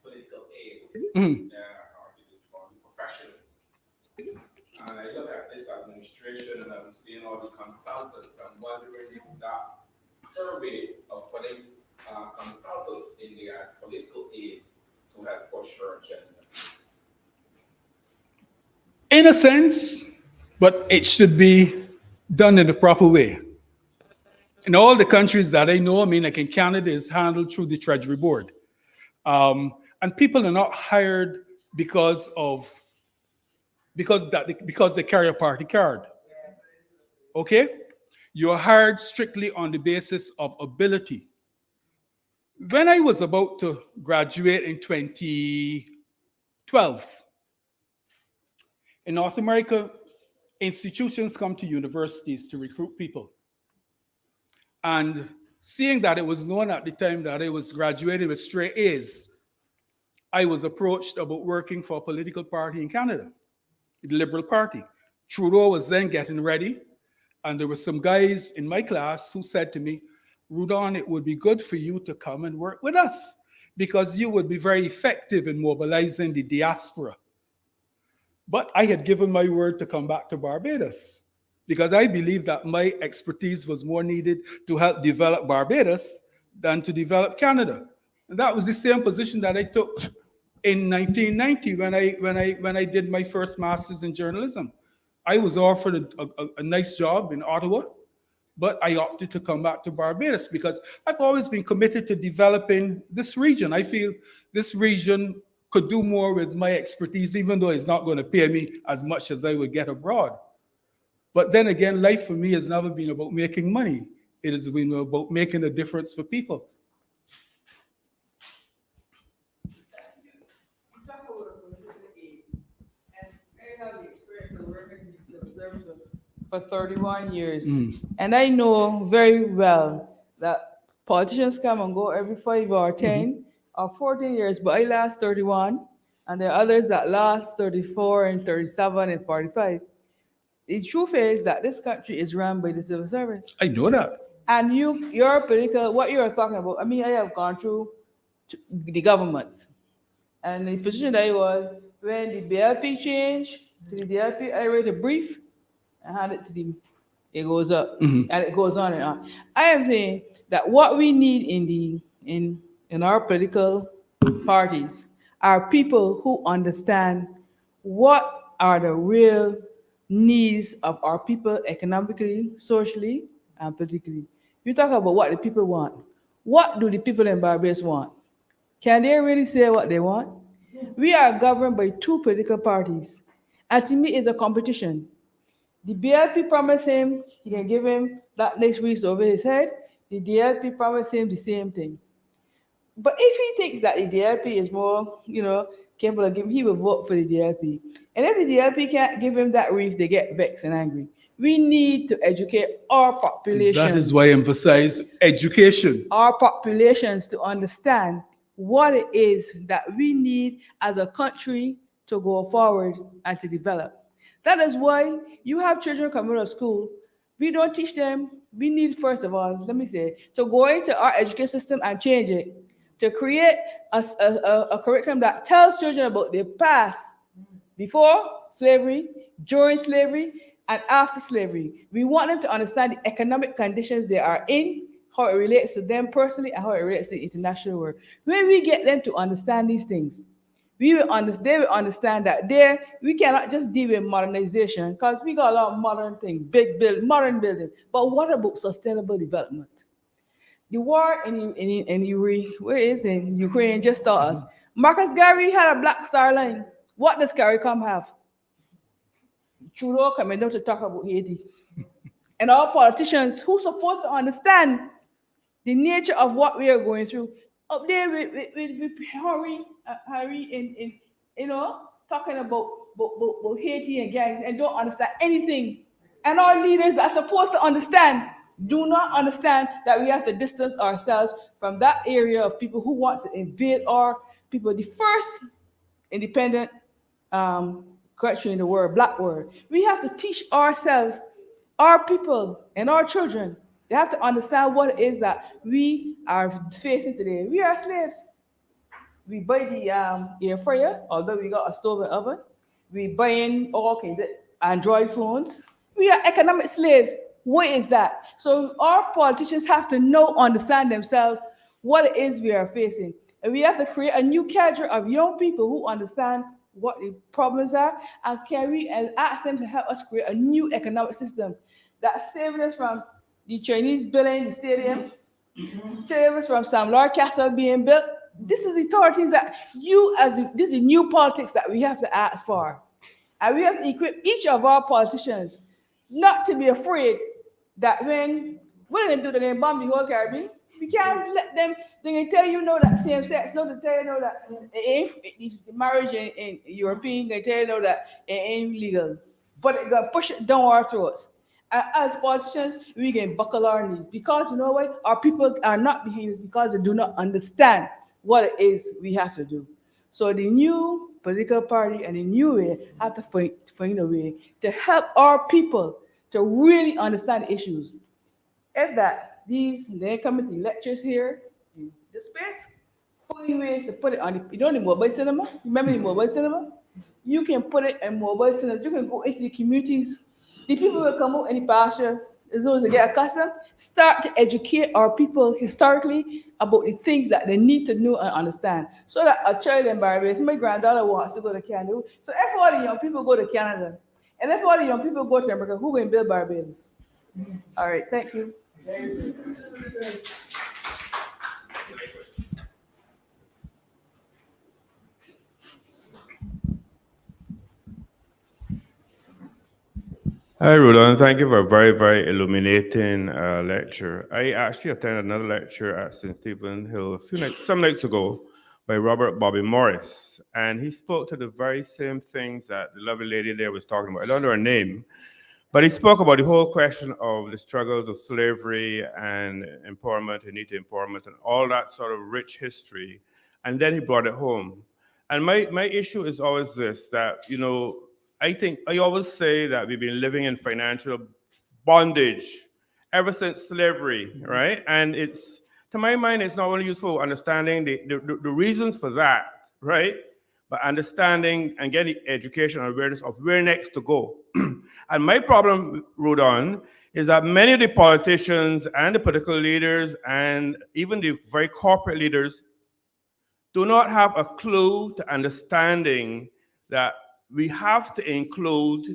political aids or the professionals, and I look at this administration and I'm seeing all the consultants. I'm wondering if that survey of putting consultants in there as political aids to help push your agenda. In a sense, but it should be done in the proper way. In all the countries that I know, like in Canada, it's handled through the Treasury Board. And people are not hired because they carry a party card. Okay? You're hired strictly on the basis of ability. When I was about to graduate in 2012, in North America, institutions come to universities to recruit people. And seeing that it was known at the time that I was graduating with straight A's, I was approached about working for a political party in Canada, the Liberal Party. Trudeau was then getting ready, and there were some guys in my class who said to me, "REUDON, it would be good for you to come and work with us because you would be very effective in mobilizing the diaspora." But I had given my word to come back to Barbados because I believed that my expertise was more needed to help develop Barbados than to develop Canada. And that was the same position that I took in 1990 when I did my first master's in journalism. I was offered a nice job in Ottawa, but I opted to come back to Barbados because I've always been committed to developing this region. I feel this region could do more with my expertise, even though it's not going to pay me as much as I would get abroad. But then again, life for me has never been about making money. It has been about making a difference for people. For 31 years. And I know very well that politicians come and go every 5 or 10 or 14 years, but I last 31, and there are others that last 34 and 37 and 45. The truth is that this country is run by the civil service. I know that. And your political, what you're talking about, I mean, I have gone through the governments. And the position that I was, when the BLP changed to the DLP, I wrote a brief and hand it to them. It goes up and it goes on and on. I am saying that what we need in our political parties are people who understand what are the real needs of our people economically, socially, and politically. You talk about what the people want. What do the people in Barbados want? Can they really say what they want? We are governed by two political parties. And to me, it's a competition. The BLP promised him he can give him that next week's over his head. The DLP promised him the same thing. But if he thinks that the DLP is more, capable of giving, he will vote for the DLP. And if the DLP can't give him that reef, they get vexed and angry. We need to educate our populations. That is why I emphasize education. Our populations to understand what it is that we need as a country to go forward and to develop. That is why you have children coming to school. We don't teach them. We need, first of all, to go into our education system and change it, to create a curriculum that tells children about their past, before slavery, during slavery, and after slavery. We want them to understand the economic conditions they are in, how it relates to them personally, and how it relates to the international world. When we get them to understand these things, they will understand that we cannot just deal with modernization because we got a lot of modern things, modern buildings. But what about sustainable development? The war in Ukraine just taught us. Marcus Garvey had a Black Star Line. What does CARICOM have? Trudeau coming down to talk about Haiti. And our politicians who are supposed to understand the nature of what we are going through, up there with Harry talking about Haiti and gangs and don't understand anything. And our leaders are supposed to understand, do not understand that we have to distance ourselves from that area of people who want to invade our people. The first independent country in the world, Black world. We have to teach ourselves, our people and our children, they have to understand what it is that we are facing today. We are slaves. We buy the air fryer, although we got a stove and oven. We buy in all kinds of Android phones. We are economic slaves. What is that? So our politicians have to understand themselves what it is we are facing. And we have to create a new cadre of young people who understand what the problems are and ask them to help us create a new economic system that's saving us from the Chinese building the stadium, saving us from Sam Lord Castle being built. This is the authority that this is new politics that we have to ask for. And we have to equip each of our politicians not to be afraid that when they do, they're going to bomb the whole Caribbean. We can't let them They can tell you know that same sex, no, they tell you know that marriage in European, they tell you know that it ain't legal. But they're gonna push it down our throats. And as politicians, we can buckle our knees because you know what? Our people are not behind us because they do not understand what it is we have to do. So the new political party and the new way have to find a way to help our people to really understand the issues. If that, they come with the lectures here, in the space, find ways to put it on you know the mobile cinema? Remember the mobile cinema? You can put it in mobile cinema. You can go into the communities. The people will come out in the pasture, as those that get accustomed, start to educate our people historically about the things that they need to know and understand. So that a child in Barbados, my granddaughter wants to go to Canada. So if all the young people go to Canada, and if all the young people go to America, who will build Barbados? All right, thank you. Hi, REUDON. Thank you for a very, very illuminating lecture. I actually attended another lecture at St. Stephen Hill some nights ago by Robert Bobby Morris, and he spoke to the very same things that the lovely lady there was talking about. I don't know her name, but he spoke about the whole question of the struggles of slavery and empowerment and native empowerment and all that sort of rich history, and then he brought it home. And my issue is always this, that, you know, I always say that we've been living in financial bondage ever since slavery, right? And it's, to my mind, it's not only useful understanding the reasons for that, right? But understanding and getting education and awareness of where next to go. And my problem, REUDON, is that many of the politicians and the political leaders and even the very corporate leaders do not have a clue to understanding that we have to include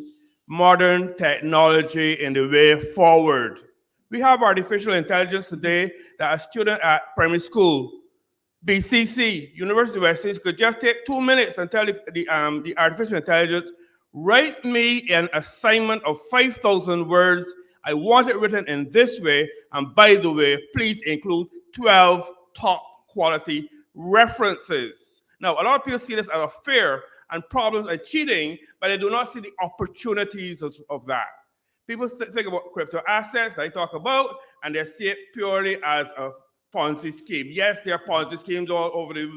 modern technology in the way forward. We have artificial intelligence today that a student at primary school, BCC, University of West Indies, could just take 2 minutes and tell the artificial intelligence, write me an assignment of 5,000 words. I want it written in this way. And by the way, please include 12 top quality references. Now, a lot of people see this as a fear and problems and cheating, but they do not see the opportunities of that. People think about crypto assets that I talk about, and they see it purely as a Ponzi scheme. Yes, there are Ponzi schemes all over the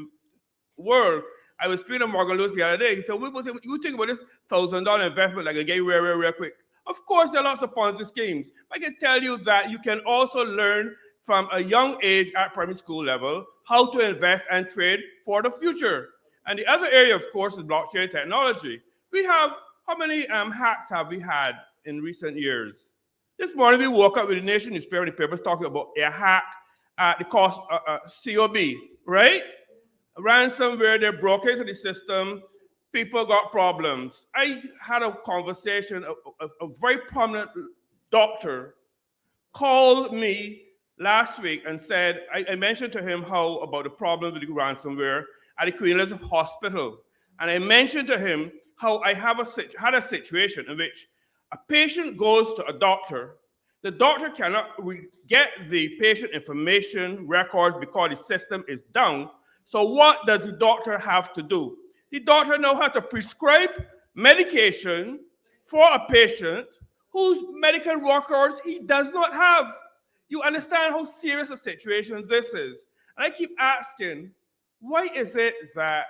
world. I was speaking to Morgan Lewis the other day. He said, you think about this $1,000 investment that can get you real quick. Of course, there are lots of Ponzi schemes. I can tell you that you can also learn from a young age at primary school level how to invest and trade for the future. And the other area, of course, is blockchain technology. We have, how many hacks have we had in recent years? This morning, we woke up with the Nation newspaper, the papers talking about a hack at the cost COB, right? Ransomware, they broke into the system, people got problems. I had a conversation, a very prominent doctor called me last week and said, I mentioned to him how about the problem with the ransomware at the Queen Elizabeth Hospital. And I mentioned to him how I had a situation in which a patient goes to a doctor. The doctor cannot get the patient information records because the system is down. So what does the doctor have to do? The doctor now has to prescribe medication for a patient whose medical records he does not have. You understand how serious a situation this is. And I keep asking, why is it that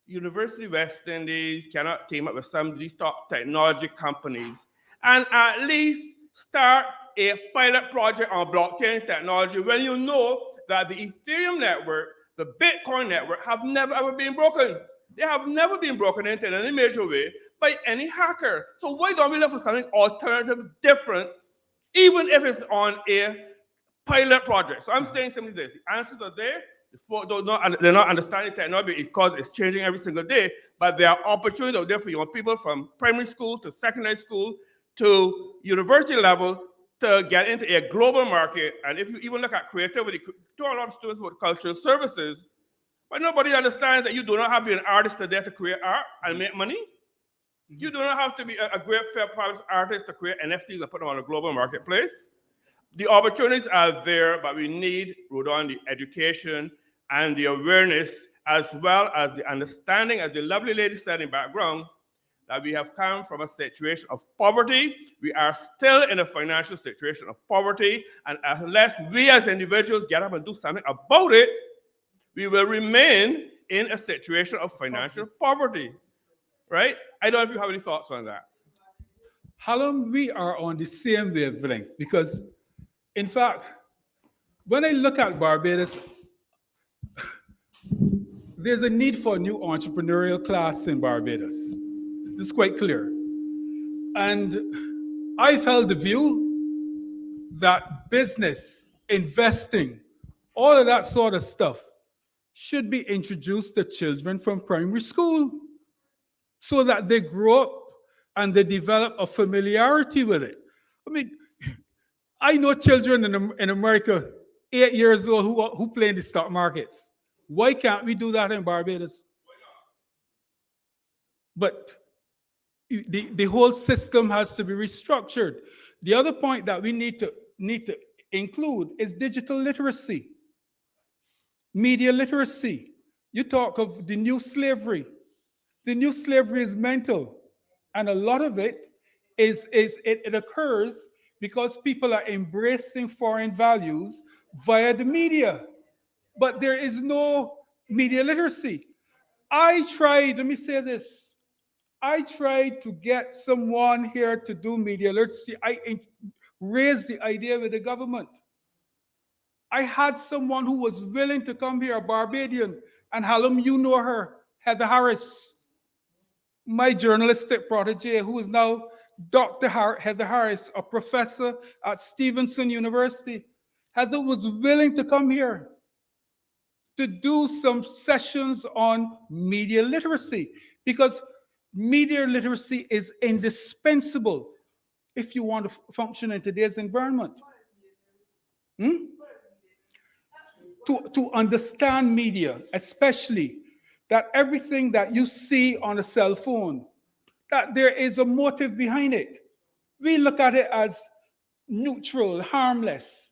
University of West Indies cannot team up with some of these top technology companies and at least start a pilot project on blockchain technology when you know that the Ethereum network, the Bitcoin network have never ever been broken? They have never been broken into in any major way by any hacker. So why don't we look for something alternative, different, even if it's on a pilot project? So I'm saying simply this, the answers are there. They're not understanding technology because it's changing every single day, but there are opportunities out there for young people from primary school to secondary school to university level to get into a global market. And if you even look at creativity, to a lot of students with cultural services, but nobody understands that you do not have to be an artist today to create art and make money. You do not have to be a great fair price artist to create NFTs and put them on a global marketplace. The opportunities are there, but we need, REUDON, the education and the awareness, as well as the understanding, as the lovely lady said in background, that we have come from a situation of poverty. We are still in a financial situation of poverty, and unless we as individuals get up and do something about it, we will remain in a situation of financial poverty, right? I don't know if you have any thoughts on that. Hallam, we are on the same wavelength because, in fact, when I look at Barbados, there's a need for a new entrepreneurial class in Barbados. This is quite clear. And I've held the view that business, investing, all of that sort of stuff should be introduced to children from primary school so that they grow up and they develop a familiarity with it. I mean, I know children in America, 8 years old, who play in the stock markets. Why can't we do that in Barbados? But the whole system has to be restructured. The other point that we need to include is digital literacy, media literacy. You talk of the new slavery. The new slavery is mental, and a lot of it it occurs because people are embracing foreign values via the media, but there is no media literacy. Let me say this, I tried to get someone here to do media literacy. I raised the idea with the government. I had someone who was willing to come here, a Barbadian, and Hallam, you know her, Heather Harris, my journalistic protege, who is now Dr. Heather Harris, a professor at Stevenson University. Heather was willing to come here to do some sessions on media literacy, because media literacy is indispensable if you want to function in today's environment. To understand media, especially that everything that you see on a cell phone, that there is a motive behind it. We look at it as neutral, harmless,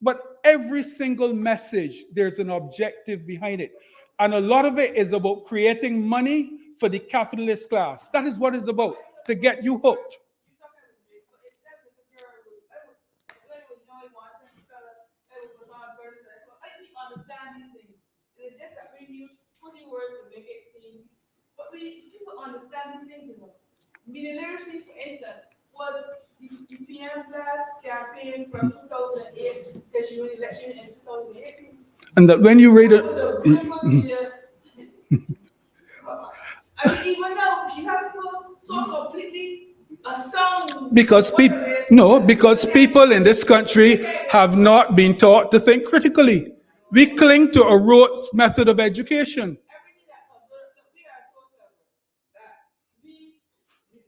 but every single message, there's an objective behind it. And a lot of it is about creating money for the capitalist class. That is what it's about, to get you hooked. People understand these things, you know. Media literacy, for instance, was the PM class campaign from 2008 because she won the election in 2018. And that when you read it, I mean, even now, she has people so completely astounded. because people in this country have not been taught to think critically. We cling to a rote method of education. Everything that comes, we are so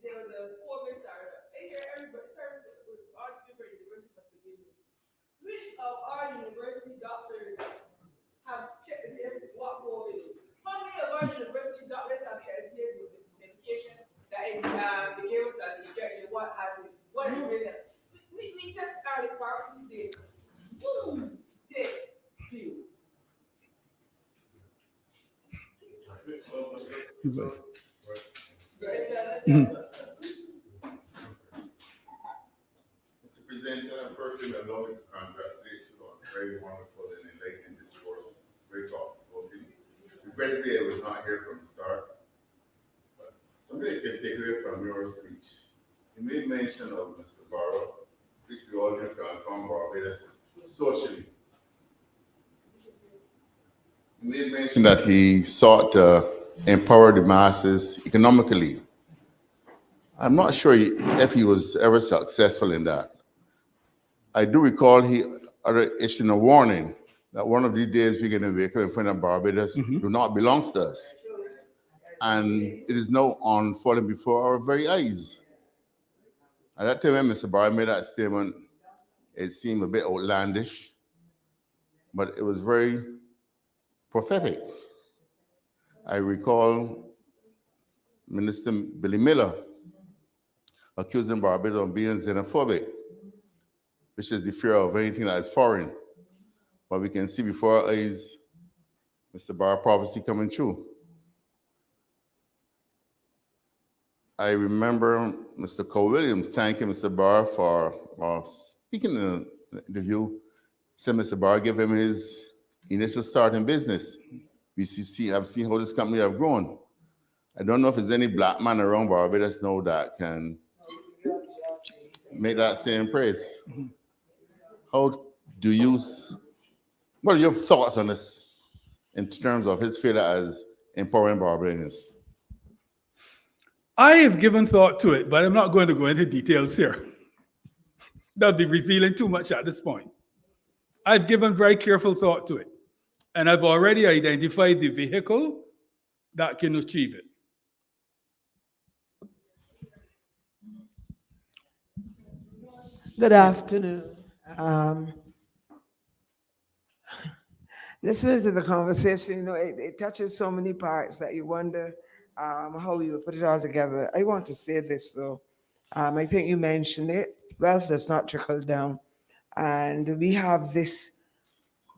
clever that there was a four-way startup. Everybody started with our different university investigations. Which of our university doctors have checked what four ways? How many of our university doctors have tested with medication that is the gave us as injection? What has it? What is it? We just are the pharmacies there. Boom, dead. Mr. Presenter, first thing, allow me to congratulate you on a very wonderful and enlightening discourse. Great talk. Regrettably, I was not here from the start, but something I can take away from your speech. You made mention of Mr. Barrow, which we all can transform Barbados socially. You made mention that he sought to empower the masses economically. I'm not sure if he was ever successful in that. I do recall he issued a warning that one of these days we're going to wake up in front of Barbados do not belong to us. And it is now unfolding before our very eyes. At that time when Mr. Barrow made that statement, it seemed a bit outlandish, but it was very prophetic. I recall Minister Billy Miller accusing Barbados of being xenophobic, which is the fear of anything that is foreign. But we can see before our eyes Mr. Barr prophecy coming true. I remember Mr. Cole Williams thanking Mr. Barr for speaking in the interview. Said Mr. Barr give him his initial start in business. I've seen how this company have grown. I don't know if there's any black man around Barbados now that can make that same praise. How do you, what are your thoughts on this in terms of his failure as empowering Barbadians? I have given thought to it, but I'm not going to go into details here. That'll be revealing too much at this point. I've given very careful thought to it, and I've already identified the vehicle that can achieve it. Good afternoon. Listening to the conversation, you know, it touches so many parts that you wonder how you would put it all together. I want to say this though. I think you mentioned it. Wealth does not trickle down. And we have this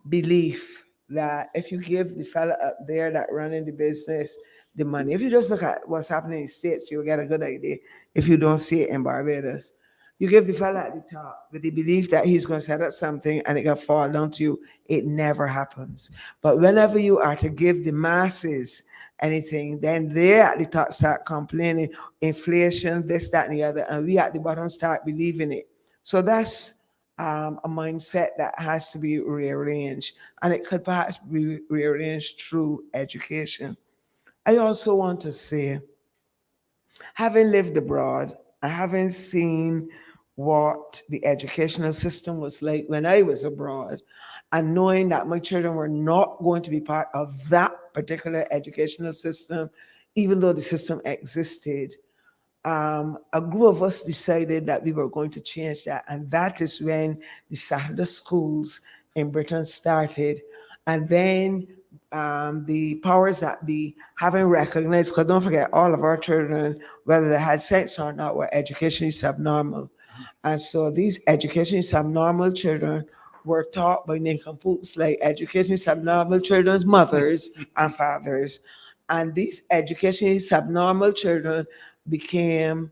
belief that if you give the fella up there that running the business the money, if you just look at what's happening in the States, you'll get a good idea. If you don't see it in Barbados, you give the fella at the top with the belief that he's going to set up something and it going to fall down to you. It never happens. But whenever you are to give the masses anything, then they at the top start complaining, inflation, this, that, and the other, and we at the bottom start believing it. So that's a mindset that has to be rearranged, and it could perhaps be rearranged through education. I also want to say, having lived abroad, I haven't seen what the educational system was like when I was abroad, and knowing that my children were not going to be part of that particular educational system, even though the system existed, a group of us decided that we were going to change that. And that is when the Saturday schools in Britain started. And then the powers that be, having recognized, because don't forget, all of our children, whether they had sense or not, were educationally subnormal. And so these educationally subnormal children were taught by nincompoops like educationally subnormal children's mothers and fathers. And these educationally subnormal children became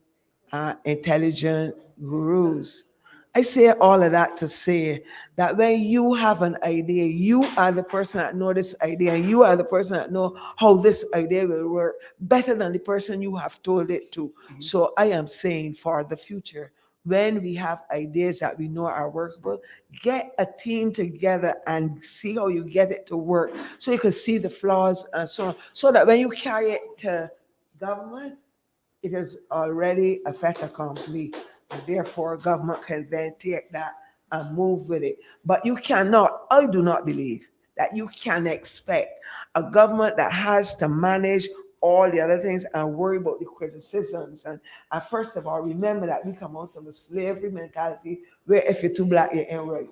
intelligent gurus. I say all of that to say that when you have an idea, you are the person that know this idea, and you are the person that know how this idea will work better than the person you have told it to. So I am saying for the future, when we have ideas that we know are workable, get a team together and see how you get it to work, so you can see the flaws and so on, so that when you carry it to government, it is already a fait accompli. And therefore, government can then take that and move with it. But you cannot, I do not believe that you can expect a government that has to manage all the other things and worry about the criticisms. And first of all, remember that we come out of a slavery mentality where if you're too black, you ain't right.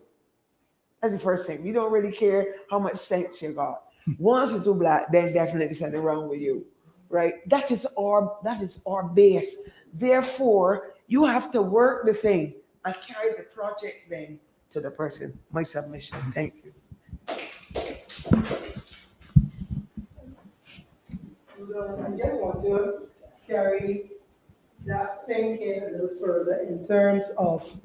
That's the first thing. We don't really care how much sense you got. Once you're too black, then definitely something wrong with you, right? That is our base. Therefore, you have to work the thing and carry the project then to the person. My submission. Thank you. I just want to carry that thinking a little further in terms of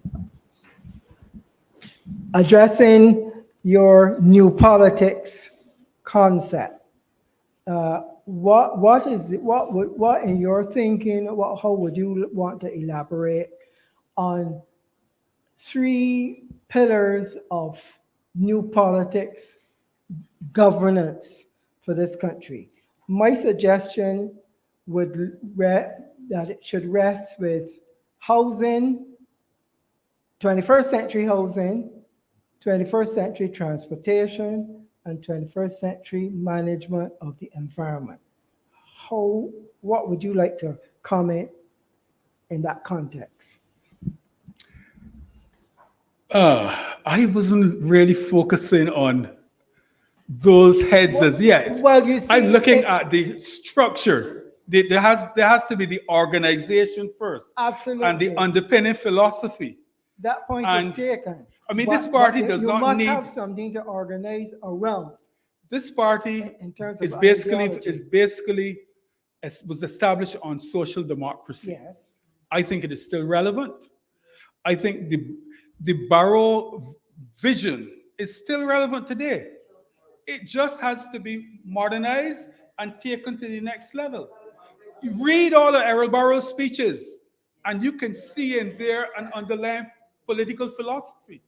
addressing your new politics concept. What in your thinking, how would you want to elaborate on 3 pillars of new politics governance for this country? My suggestion would that it should rest with housing, 21st century housing, 21st century transportation, and 21st century management of the environment. What would you like to comment in that context? I wasn't really focusing on those heads as yet. Well, you see, I'm looking at the structure. There has to be the organization first. Absolutely. And the underpinning philosophy. That point is taken. I mean, this party does you not must need... have something to organize around. This party In terms is of basically was established on social democracy. Yes. I think it is still relevant. I think the Barrow vision is still relevant today. It just has to be modernized and taken to the next level. You read all of Errol Barrow's speeches, and you can see in there an underlying political philosophy,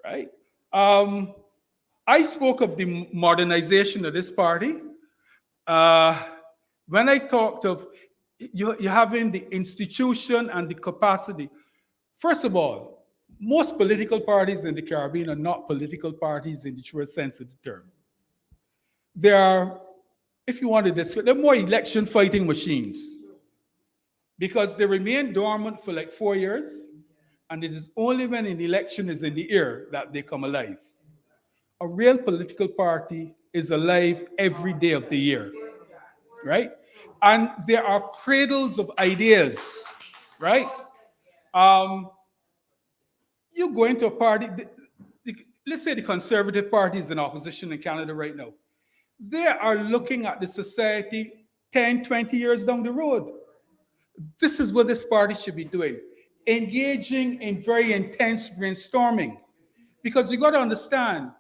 right? I spoke of the modernization of this party. When I talked of you having the institution and the capacity, first of all, most political parties in the Caribbean are not political parties in the truest sense of the term. They are, if you want to describe, they're more election fighting machines because they remain dormant for like 4 years, and it is only when an election is in the air that they come alive. A real political party is alive every day of the year, right? And there are cradles of ideas, right? You go into a party, let's say the Conservative Party is in opposition in Canada right now. They are looking at the society 10, 20 years down the road. This is what this party should be doing, engaging in very intense brainstorming. Because you got to understand,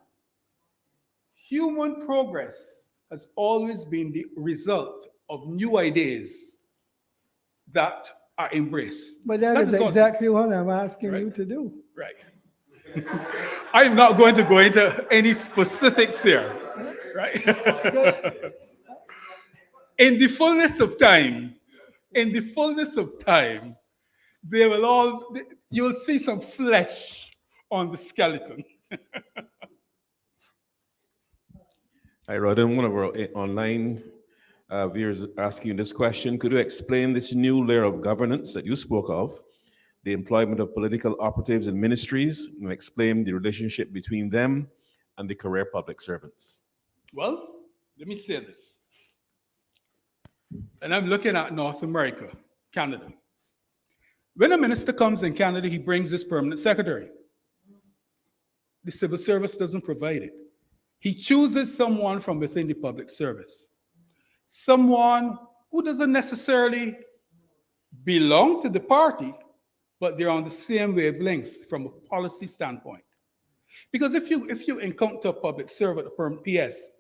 human progress has always been the result of new ideas that are embraced. But that is exactly what I'm asking you to do. Right. I'm not going to go into any specifics here, right? In the fullness of time, you'll see some flesh on the skeleton. Hi, REUDON. One of our online viewers asking you this question. Could you explain this new layer of governance that you spoke of, the employment of political operatives in ministries, and explain the relationship between them and the career public servants? Well, let me say this. And I'm looking at North America, Canada. When a minister comes in Canada, he brings his permanent secretary. The civil service doesn't provide it. He chooses someone from within the public service, someone who doesn't necessarily belong to the party, but they're on the same wavelength from a policy standpoint. Because if you encounter a public servant, a permanent PS,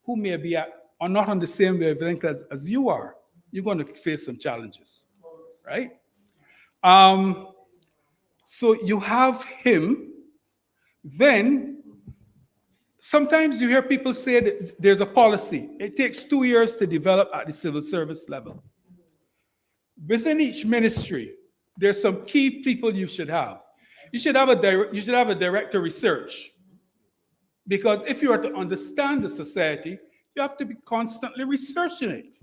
who may be are not on the same wavelength as you are, you're going to face some challenges, right? So you have him. Then sometimes you hear people say that there's a policy. It takes 2 years to develop at the civil service level. Within each ministry, there's some key people you should have. You should have a director of research, because if you are to understand the society, you have to be constantly researching it.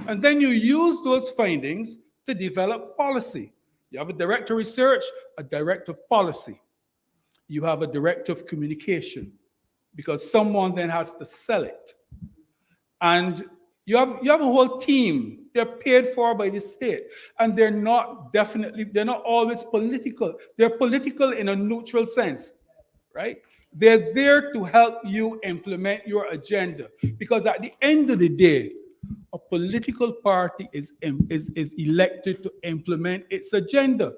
And then you use those findings to develop policy. You have a director of research, a director of policy. You have a director of communication, because someone then has to sell it. And you have a whole team. They're paid for by the state. And they're not always political. They're political in a neutral sense, right? They're there to help you implement your agenda. Because at the end of the day, a political party is elected to implement its agenda.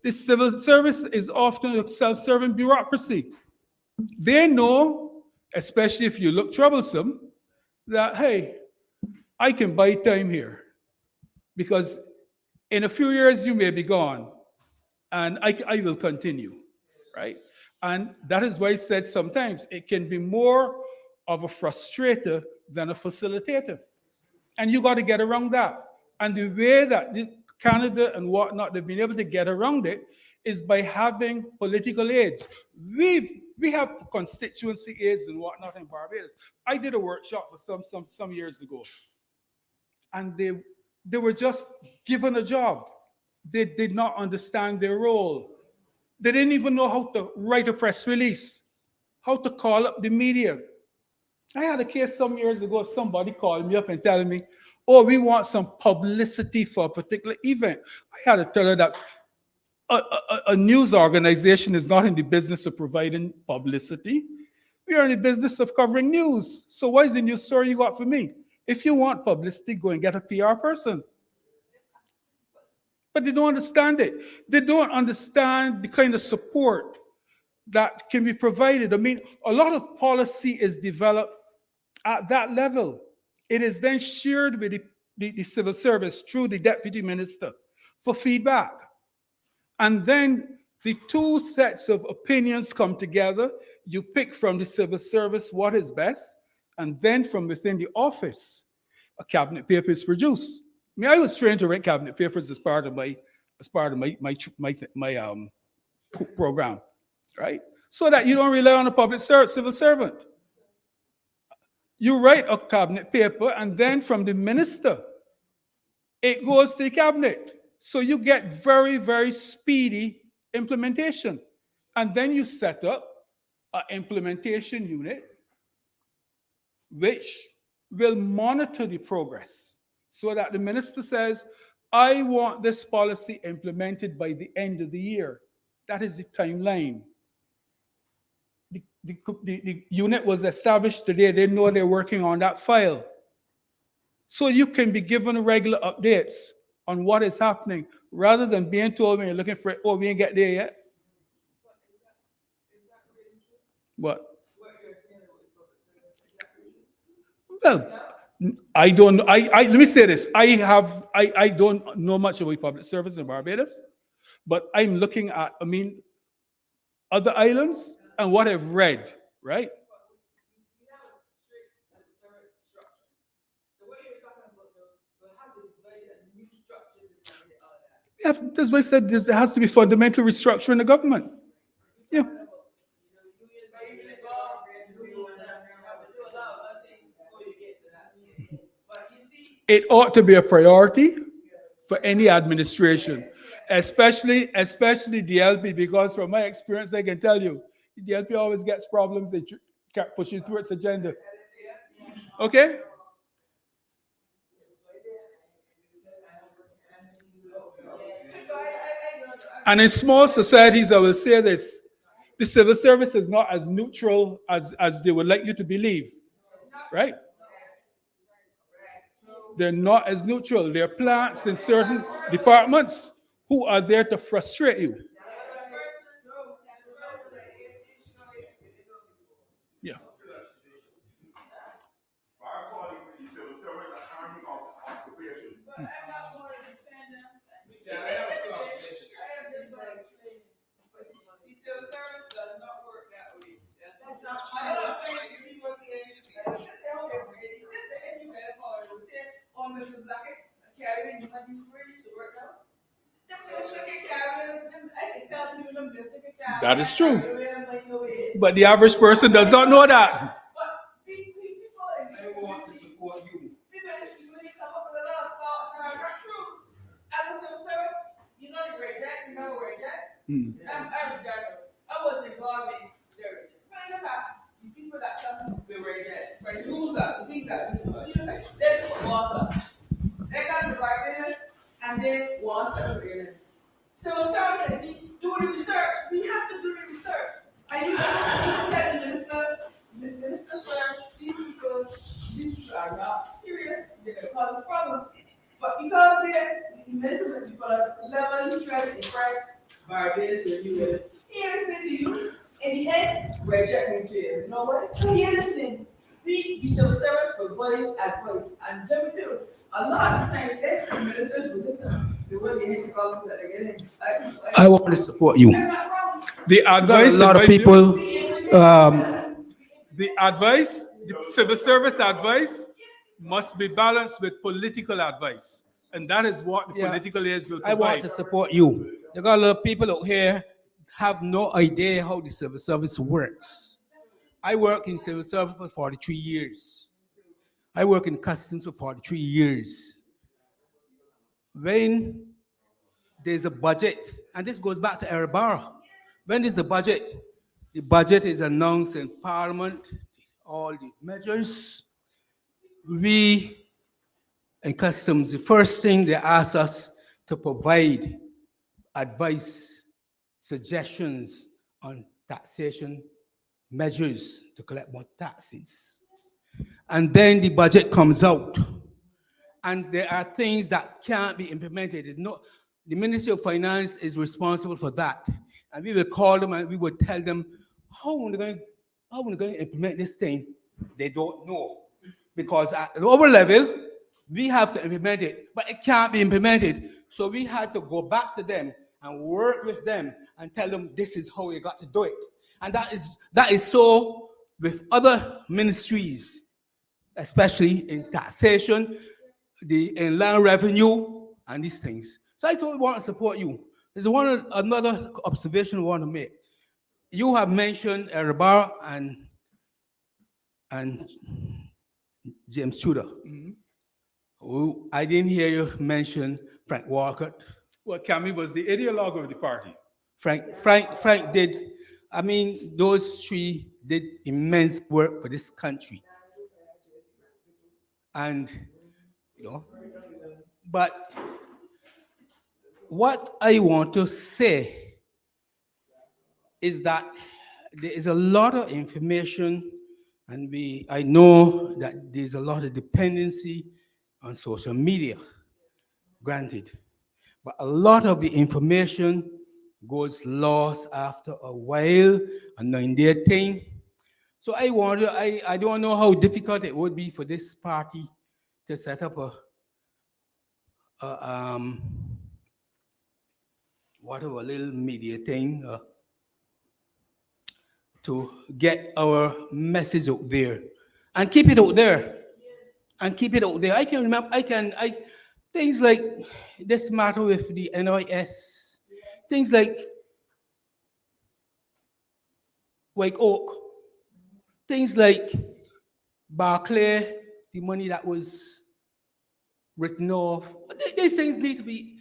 The civil service is often a self-serving bureaucracy. They know, especially if you look troublesome, that, hey, I can buy time here, because in a few years you may be gone, and I will continue, right? And that is why I said sometimes it can be more of a frustrator than a facilitator. And you got to get around that. And the way that Canada and whatnot, they've been able to get around it is by having political aids. We have constituency aids and whatnot in Barbados. I did a workshop for some years ago, and they were just given a job. They did not understand their role. They didn't even know how to write a press release, how to call up the media. I had a case some years ago. Somebody called me up and telling me, oh, we want some publicity for a particular event. I had to tell her that a news organization is not in the business of providing publicity. We are in the business of covering news. So what is the news story you got for me? If you want publicity, go and get a PR person. But they don't understand it. They don't understand the kind of support that can be provided. I mean, a lot of policy is developed at that level. It is then shared with the civil service through the deputy minister for feedback. And then the two sets of opinions come together. You pick from the civil service what is best, and then from within the office, a cabinet paper is produced. I mean, I was trained to write cabinet papers as part of my program, right? So that you don't rely on a public civil servant. You write a cabinet paper, and then from the minister, it goes to the cabinet. So you get very, very speedy implementation. And then you set up an implementation unit which will monitor the progress so that the minister says, I want this policy implemented by the end of the year. That is the timeline. The unit was established today. They know they're working on that file. So you can be given regular updates on what is happening rather than being told when you're looking for it, oh, we ain't get there yet. What? Well, I don't know. Let me say this. I don't know much about public service in Barbados, but I'm looking at, I mean, other islands and what I've read, right? That's why I said there has to be fundamental restructuring in the government. Yeah. It ought to be a priority for any administration, especially DLP, because from my experience, I can tell you, DLP always gets problems. They kept pushing through its agenda. Okay? And in small societies, I will say this, the civil service is not as neutral as they would like you to believe, right? They're not as neutral. There are plants in certain departments who are there to frustrate you. Yeah. That is true. But the average person does not know that. I wasn't involved in there. The people that come to were dead. But the rules that the things that that's what water. They got the Barbados and they want celebrated. So started do the research. We have to do the research. I used to tell the minister, sir, these people are not serious, they're gonna cause problems. But because they're minister people are level interest impress Barbados when you will. He listening to you. In the end, reject me to you. You know what? So he listening. The civil service providing advice. And let me tell you, a lot of times, every ministers will listen to what they hit the problems that they're getting. I want to support you. The advice, A lot of people. The advice, the civil service advice, must be balanced with political advice, and that is what the political aides will provide. I want to support you. There got a lot of people out here have no idea how the civil service works. I work in civil service for 43 years. I work in customs for 43 years. When there's a budget, and this goes back to Erebara, when there's a budget, the budget is announced in Parliament, all the measures. We in customs, the first thing they ask us to provide advice, suggestions on taxation measures to collect more taxes. And then the budget comes out, and there are things that can't be implemented. It's not, the Ministry of Finance is responsible for that. And we will call them and we will tell them, how are we going to implement this thing? They don't know. Because at the lower level, we have to implement it, but it can't be implemented. So we had to go back to them and work with them and tell them this is how you got to do it. And that is so with other ministries, especially in taxation, the inland revenue, and these things. So I thought we want to support you. There's another observation we want to make. You have mentioned Erebar and James Tudor. Who I didn't hear you mention Frank Walcott. Well, Cammy was the ideologue of the party. Frank did. I mean, those three did immense work for this country. And, you know, but what I want to say is that there is a lot of information, and I know that there's a lot of dependency on social media, granted, but a lot of the information goes lost after a while, a 9-day thing. So I don't know how difficult it would be for this party to set up a little media thing to get our message out there and keep it out there. And keep it out there. I can remember, things like this matter with the NIS, things like White Oak, things like Barclay, the money that was written off. These things need to be,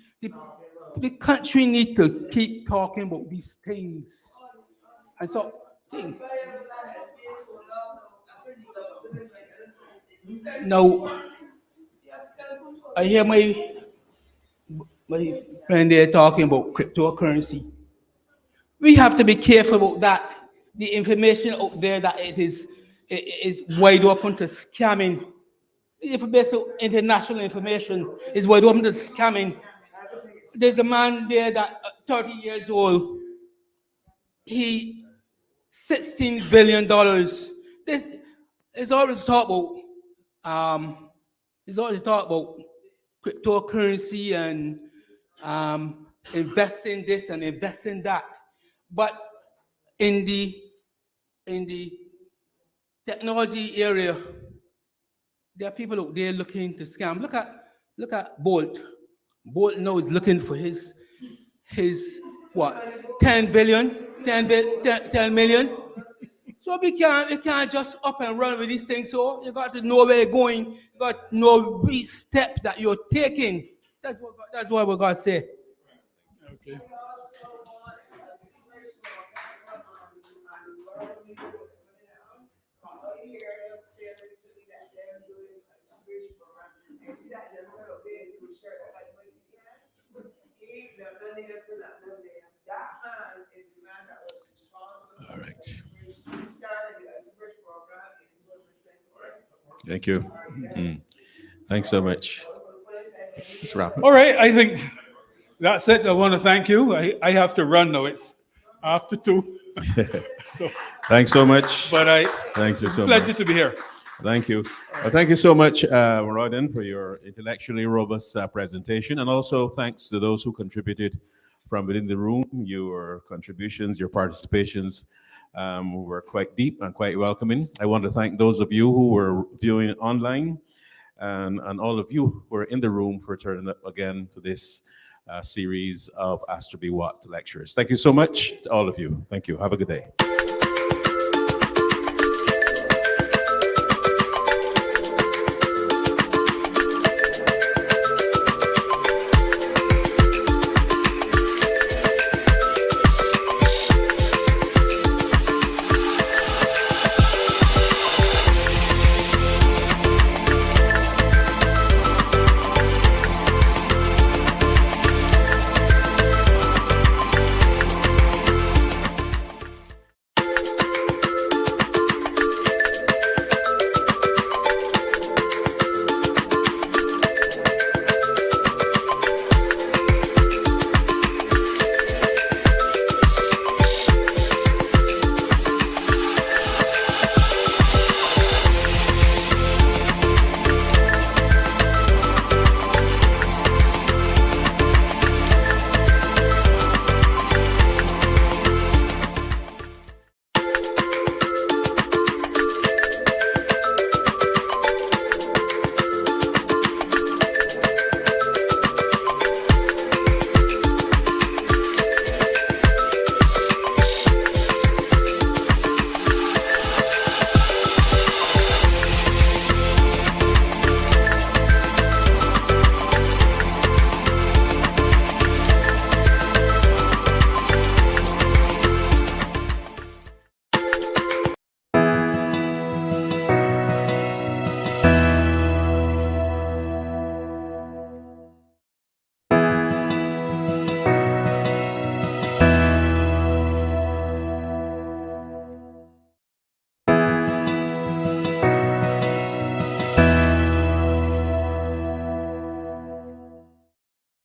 the country needs to keep talking about these things. And so, now, I hear my friend there talking about cryptocurrency. We have to be careful about that. The information out there that it is wide open to scamming. The information, international information is wide open to scamming. There's a man there that 30 years old. He $16 billion. This is always talk about. He's already talked about cryptocurrency and investing this and investing that. But in the technology area, there are people out there looking to scam. Look at Bolt. Bolt now is looking for his what? 10 million. So we can't just up and run with these things. So you got to know where you're going. You got to know which step that you're taking. That's what we're going to say. Okay. All right. Thank you. Thanks so much. Let's wrap it. All right, I think that's it. I want to thank you. I have to run now. It's after 2. So, Thanks so much. but Thank you so pleasure much. to be here. Thank you. Well, thank you so much, REUDON, for your intellectually robust presentation. And also thanks to those who contributed from within the room. Your contributions, your participations were quite deep and quite welcoming. I want to thank those of you who were viewing online and all of you who are in the room for turning up again to this series of Astor B. Watt lectures. Thank you so much to all of you. Thank you. Have a good day.